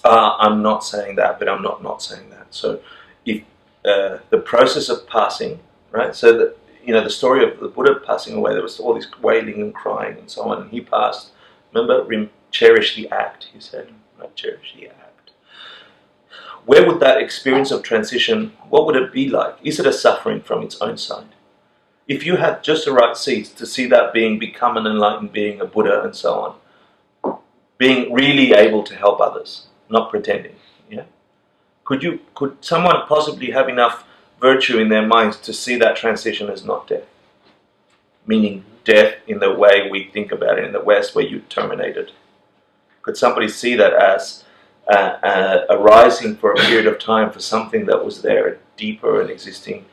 I'm not saying that, but I'm not saying that. So if the process of passing, right? So that, you know, the story of the Buddha passing away, there was all this wailing and crying and so on, and he passed. Remember, cherish the act, he said, right? Cherish the act. Where would that experience of transition, what would it be like? Is it a suffering from its own side? If you had just the right seeds to see that being become an enlightened being, a Buddha and so on, being really able to help others, not pretending, yeah? Could someone possibly have enough virtue in their minds to see that transition as not death? Meaning death in the way we think about it in the West, where you terminated. Could somebody see that as arising for a period of time for something that was there, deeper and existing,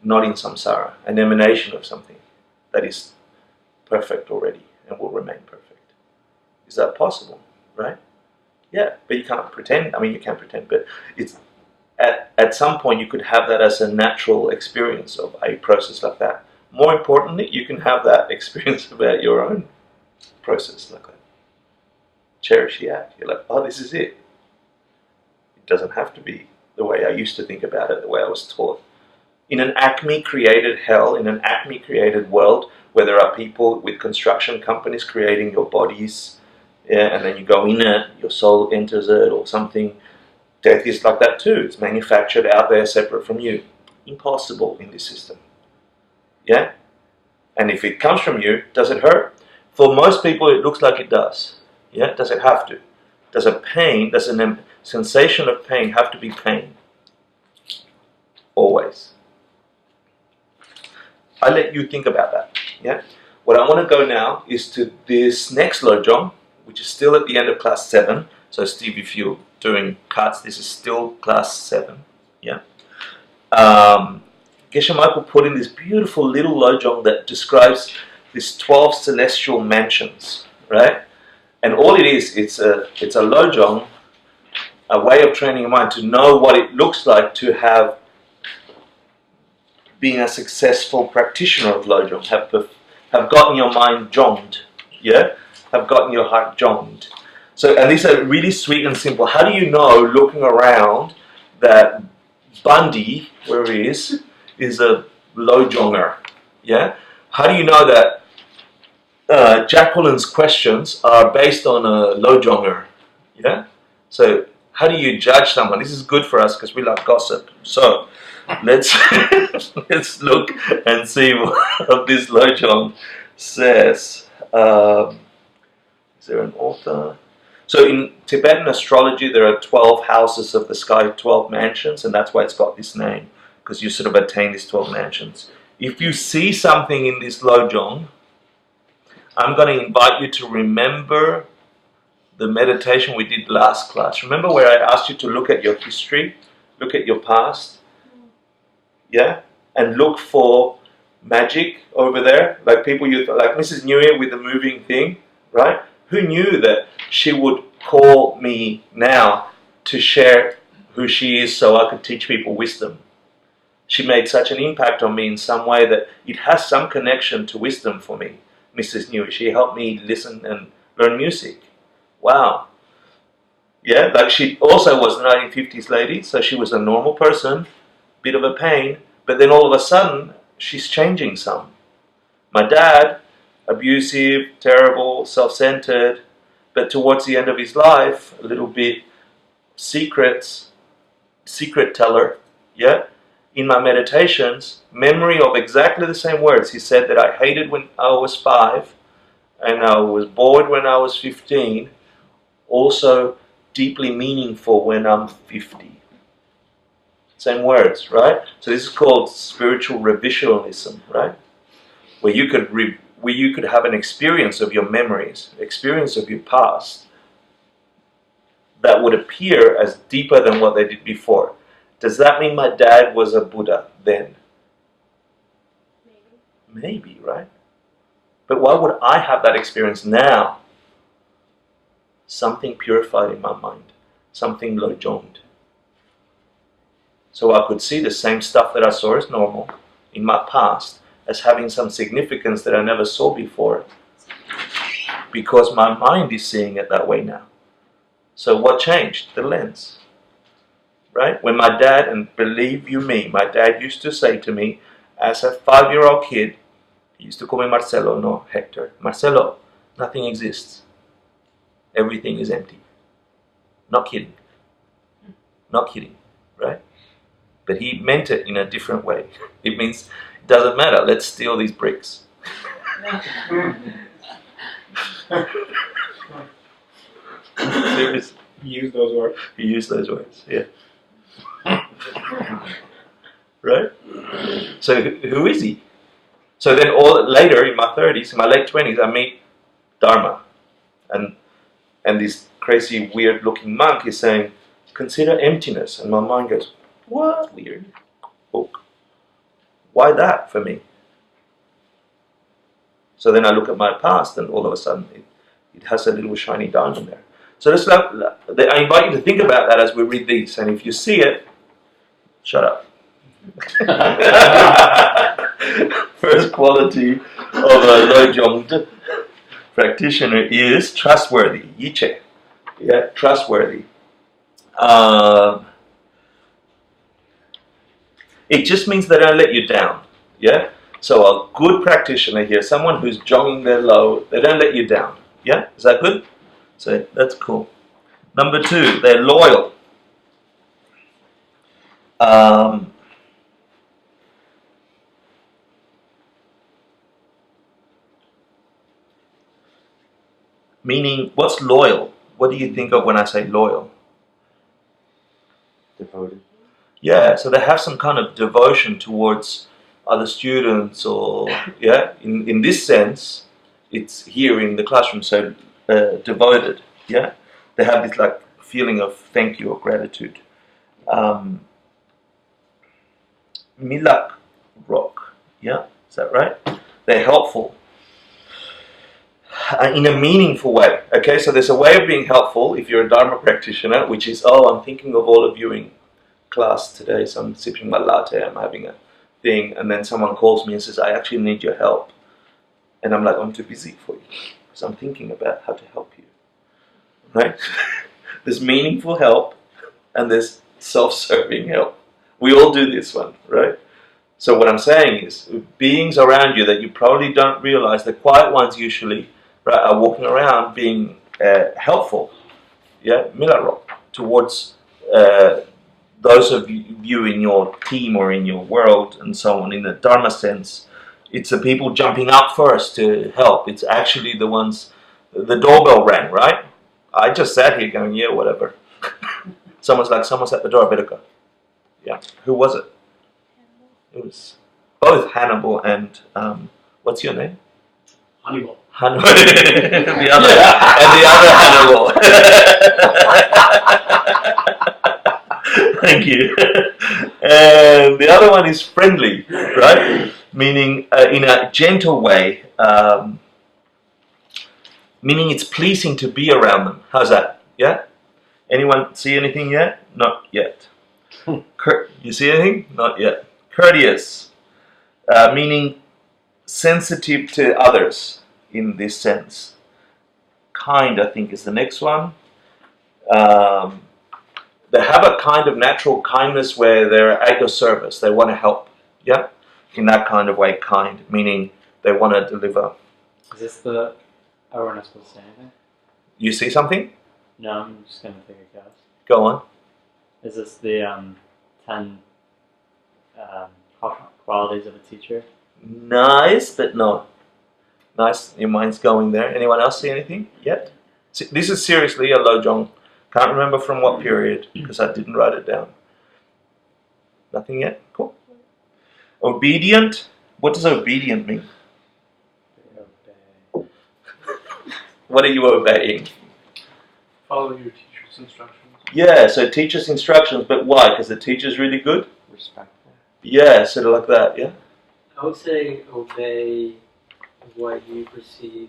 not in samsara, an emanation of something that is perfect already and will remain perfect? Is that possible, right? Yeah, but you can't pretend. I mean, you can pretend, but it's at some point you could have that as a natural experience of a process like that. More importantly, you can have that experience about your own process like that. Cherish the act. You're like, oh, this is it. It doesn't have to be the way I used to think about it, the way I was taught. In an Acme-created hell, in an Acme-created world, where there are people with construction companies creating your bodies, yeah, and then you go in it, your soul enters it or something. Death is like that too. It's manufactured out there separate from you. Impossible in this system. Yeah? And if it comes from you, does it hurt? For most people, it looks like it does. Yeah? Does it have to? Does a sensation of pain have to be pain? Always. I let you think about that. Yeah? What I want to go now is to this next Lojong, which is still at the end of class 7, So Steve, if you're doing cuts, this is still class 7. Yeah. Geshe Michael put in this beautiful little Lojong that describes these 12 celestial mansions, right? And all it is, it's a Lojong, a way of training your mind to know what it looks like to have been a successful practitioner of Lojong, have gotten your mind jonged, yeah? Have gotten your heart jonged. So, and these are really sweet and simple. How do you know, looking around, that Bundy, wherever he is a Lojonger, yeah? How do you know that Jacqueline's questions are based on a Lojonger, yeah? So, how do you judge someone? This is good for us because we love gossip. So, let's let's look and see what this Lojong says. Is there an author? So in Tibetan astrology, there are 12 houses of the sky, 12 mansions, and that's why it's got this name, because you sort of attain these 12 mansions. If you see something in this Lojong, I'm going to invite you to remember the meditation we did last class. Remember where I asked you to look at your history, look at your past, yeah, and look for magic over there, like people like Mrs. New Year with the moving thing, right? Who knew that she would call me now to share who she is so I could teach people wisdom? She made such an impact on me in some way that it has some connection to wisdom for me, Mrs. New Year. She helped me listen and learn music. Wow. Yeah, like she also was a 1950s lady, so she was a normal person, bit of a pain, but then all of a sudden, she's changing some. My dad, abusive, terrible, self-centered, but towards the end of his life, a little bit secret teller, yeah? In my meditations, memory of exactly the same words. He said that I hated when I was 5, and I was bored when I was 15, also deeply meaningful when I'm 50. Same words, right? So this is called spiritual revisualism, right? Where you could have an experience of your memories, experience of your past, that would appear as deeper than what they did before. Does that mean my dad was a Buddha then? Maybe, right? But why would I have that experience now? Something purified in my mind, something Lojonged. So I could see the same stuff that I saw as normal in my past as having some significance that I never saw before, because my mind is seeing it that way now. So what changed? The lens. Right? When my dad, and believe you me, my dad used to say to me, as a 5-year-old kid, he used to call me Marcelo, no Hector. Marcelo, nothing exists. Everything is empty. Not kidding. Not kidding. Right? But he meant it in a different way. It means, it doesn't matter, let's steal these bricks. Seriously. He used those words. He used those words, yeah. Right? So who is he? So then later in my 30s, in my late 20s, I meet Dharma. And this crazy, weird looking monk is saying, consider emptiness. And my mind goes, what? Weird book. Why that for me? So then I look at my past and all of a sudden it has a little shiny diamond there. So I invite you to think about that as we read these. And if you see it, shut up. First quality of a Lojong practitioner is trustworthy. Yiche. Yeah, trustworthy. It just means they don't let you down. Yeah? So a good practitioner here, someone who's jogging their low, they don't let you down. Yeah? Is that good? So that's cool. Number 2, they're loyal. Meaning, what's loyal? What do you think of when I say loyal? Devoted. Yeah, so they have some kind of devotion towards other students, or yeah, in this sense, it's here in the classroom, so devoted, yeah. They have this like feeling of thank you or gratitude. Milak rock, yeah, is that right? They're helpful in a meaningful way. Okay, so there's a way of being helpful if you're a Dharma practitioner, which is, I'm thinking of all of you in class today, so I'm sipping my latte, I'm having a thing, and then someone calls me and says, I actually need your help. And I'm like, I'm too busy for you, because I'm thinking about how to help you. Right? There's meaningful help, and there's self-serving help. We all do this one, right? So what I'm saying is, beings around you that you probably don't realize, the quiet ones usually, right, are walking around being helpful, yeah, milarok, towards those of you in your team or in your world and so on. In the Dharma sense, it's the people jumping up first to help. It's actually the ones, the doorbell rang, right? I just sat here going, yeah, whatever. Someone's at the door, I better go. Yeah, who was it? It was both Hannibal and what's your name? Hannibal. And the other Hannibal. Thank you. And the other one is friendly, right? Meaning in a gentle way. Meaning it's pleasing to be around them. How's that? Yeah? Anyone see anything yet? Not yet. You see anything? Not yet. Courteous, meaning sensitive to others in this sense. Kind, I think, is the next one. They have a kind of natural kindness where they're at your service. They want to help. Yeah? In that kind of way, kind, meaning they want to deliver. Is this the... Oh, we're not supposed to say anything? You see something? No, I'm just going to take a guess. Go on. Is this the 10 qualities of a teacher? Nice, but no. Nice, your mind's going there. Anyone else see anything yet? This is seriously a Lojong. Can't remember from what period, because I didn't write it down. Nothing yet? Cool. Obedient. What does obedient mean? What are you obeying? Follow your teacher's instructions. Yeah, so teacher's instructions, but why? Because the teacher's really good? Respectful. Yeah, sort of like that, yeah? I would say obey what you perceive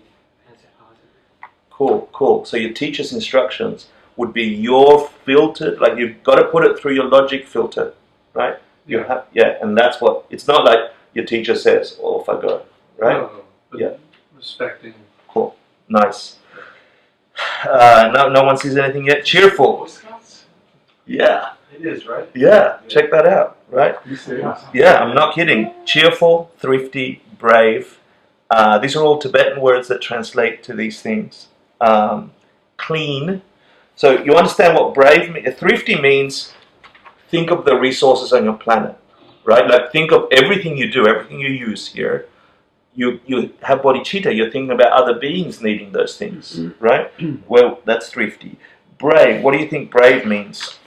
as positive. Cool. So your teacher's instructions would be your filtered, like you've got to put it through your logic filter, right? And that's what, it's not like your teacher says, off I go, right? No, but Yeah. respecting. Cool. Nice. No one sees anything yet. Cheerful. Yeah. It is, right? Yeah. Check that out, right? You serious? Yeah, I'm not kidding. Cheerful, thrifty, brave. These are all Tibetan words that translate to these things. Clean. So you understand what brave means? Thrifty means think of the resources on your planet, right? Like think of everything you do, everything you use here. You have bodhicitta, you're thinking about other beings needing those things, right? Well, that's thrifty. Brave, what do you think brave means?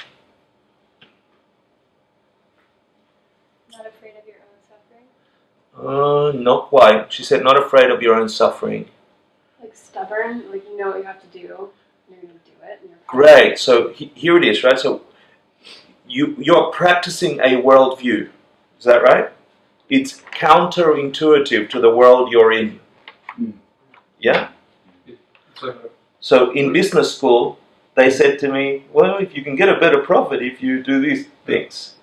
Not afraid of your own suffering? Not quite. She said not afraid of your own suffering. Like stubborn, like you know what you have to do, you're going to do it. And you're Great, so here it is, right? So you're practicing a worldview, is that right? It's counterintuitive to the world you're in. Yeah? So in business school, they said to me, well, if you can get a better profit if you do these things.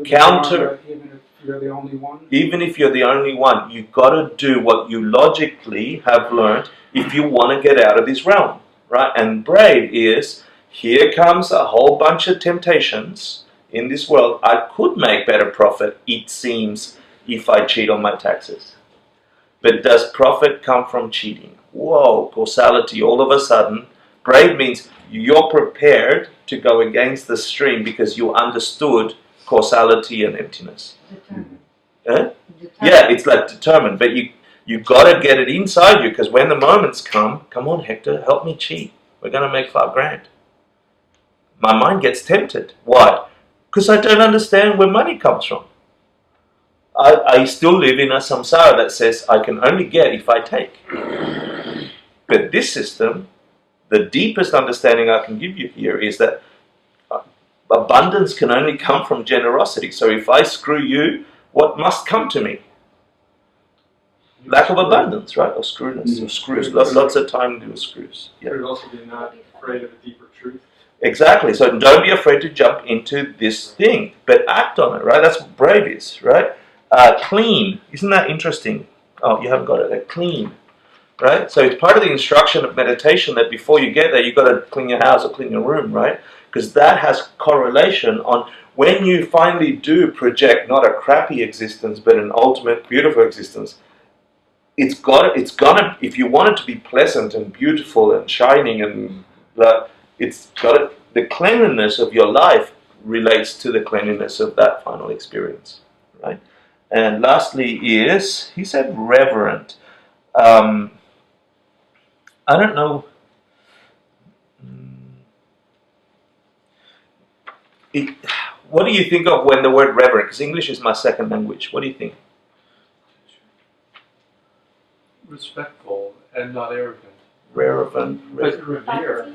Counter. Even if you're the only one. Even if you're the only one, you've got to do what you logically have learned if you want to get out of this realm, right? And brave is, here comes a whole bunch of temptations in this world. I could make better profit, it seems, if I cheat on my taxes. But does profit come from cheating? Whoa, causality all of a sudden. Brave means you're prepared to go against the stream because you understood causality and emptiness. Determined. Yeah, it's like determined, but you got to get it inside you, because when the moments come on Hector, help me cheat. We're going to make $5,000. My mind gets tempted. Why? Because I don't understand where money comes from. I still live in a samsara that says I can only get if I take. But this system, the deepest understanding I can give you here is that abundance can only come from generosity. So if I screw you, what must come to me? Lack of abundance, right? Or screwness, or screws. Lots of time to do with screws. Yeah. But it also be not afraid of a deeper truth. Exactly. So don't be afraid to jump into this thing, but act on it, right? That's what brave is, right? Clean. Isn't that interesting? Oh, you haven't got it. That clean, right? So it's part of the instruction of meditation that before you get there, you've got to clean your house or clean your room, right? Because that has correlation on when you finally do project not a crappy existence, but an ultimate beautiful existence. It's gonna. If you want it to be pleasant and beautiful and shining and the cleanliness of your life relates to the cleanliness of that final experience, right? And lastly is, he said reverent. I don't know. What do you think of when the word reverent? Because English is my second language. What do you think? Respectful and not arrogant. Reverent. But revere.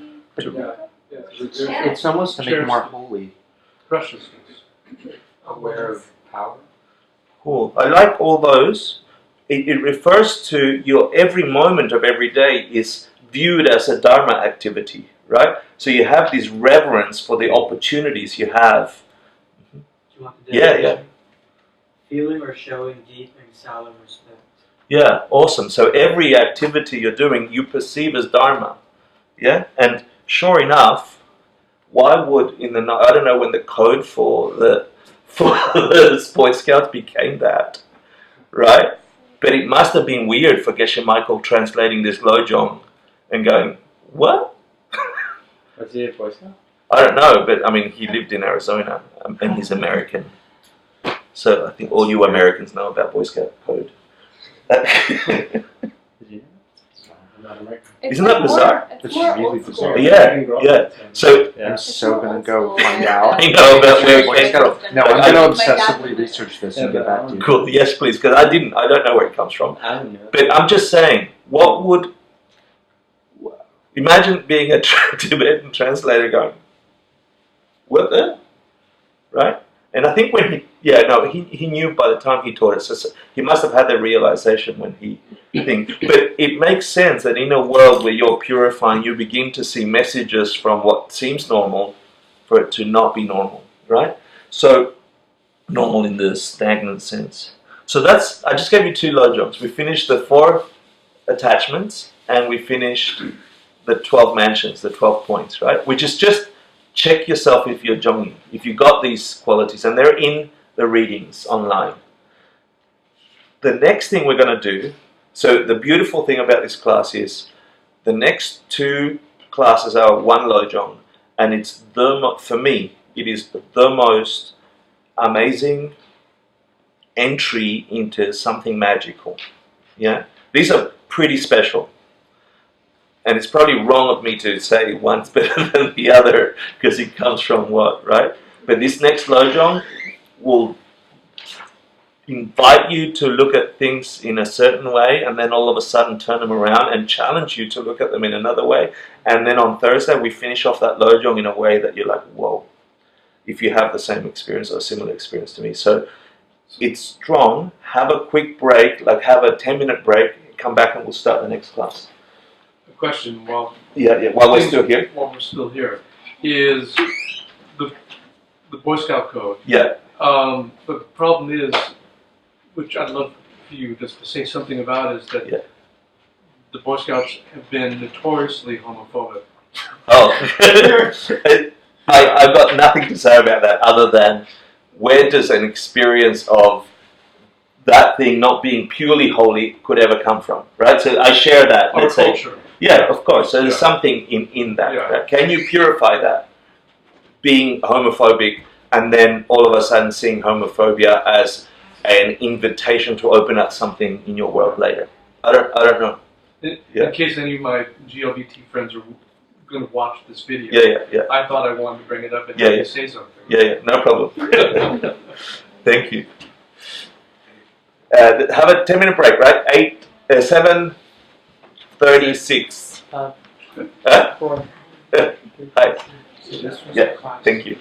It's almost to make it more holy. Preciousness. Aware of power. Cool. I like all those. It refers to your every moment of every day is viewed as a dharma activity, right? So you have this reverence for the opportunities you have. Do you want the Yeah, yeah. Feeling or showing deep and solemn respect. Yeah, awesome. So every activity you're doing, you perceive as dharma. Yeah, and sure enough, why would I don't know when the code for the Boy Scouts became that, right? But it must have been weird for Geshe Michael translating this Lojong and going, what? Was he a Boy Scout? I don't know, but I mean, he lived in Arizona and he's American. So I think all you Americans know about Boy Scout code. Did you know? I'm not American. Isn't that bizarre? It's more really old bizarre. school. Yeah. So Yeah. I'm so gonna go find out. I know about where it came from. No, I'm I- gonna My dad obsessively was- research this and get back to you. Cool. Yes, please, because I don't know where it comes from. I don't know. But I'm just saying, imagine being a Tibetan translator going, what the? Right? And I think when he knew by the time he taught us, so he must have had the realization when he But it makes sense that in a world where you're purifying, you begin to see messages from what seems normal for it to not be normal, right? So, normal in the stagnant sense. So I just gave you 2 Lojongs. We finished the 4 attachments and we finished the 12 mansions, the 12 points, right? Which is just check yourself if you're Jongin, if you got these qualities, and they're in the readings online. The next thing we're going to do, so the beautiful thing about this class is the next 2 classes are 1 Lojong, and it's for me, it is the most amazing entry into something magical. Yeah, these are pretty special. And it's probably wrong of me to say one's better than the other because it comes from what, right? But this next Lojong will invite you to look at things in a certain way and then all of a sudden turn them around and challenge you to look at them in another way. And then on Thursday we finish off that Lojong in a way that you're like, whoa, if you have the same experience or a similar experience to me. So it's strong. Have a quick break, like have a 10-minute break, come back and we'll start the next class. Question while While we're still here. While we're still here, is the Boy Scout code. Yeah. But the problem is, which I'd love for you just to say something about, is that the Boy Scouts have been notoriously homophobic. Oh, I've got nothing to say about that other than where does an experience of that thing not being purely holy could ever come from, right? So I share that. Our culture. Yeah, of course. So there's something in that. Yeah. Right? Can you purify that? Being homophobic and then all of a sudden seeing homophobia as an invitation to open up something in your world later. I don't know. In case any of my GLBT friends are going to watch this video, Yeah. I thought I wanted to bring it up and say something. Yeah, no problem. Thank you. Have a 10-minute break, right? 7:36. Hi. Yeah, thank you.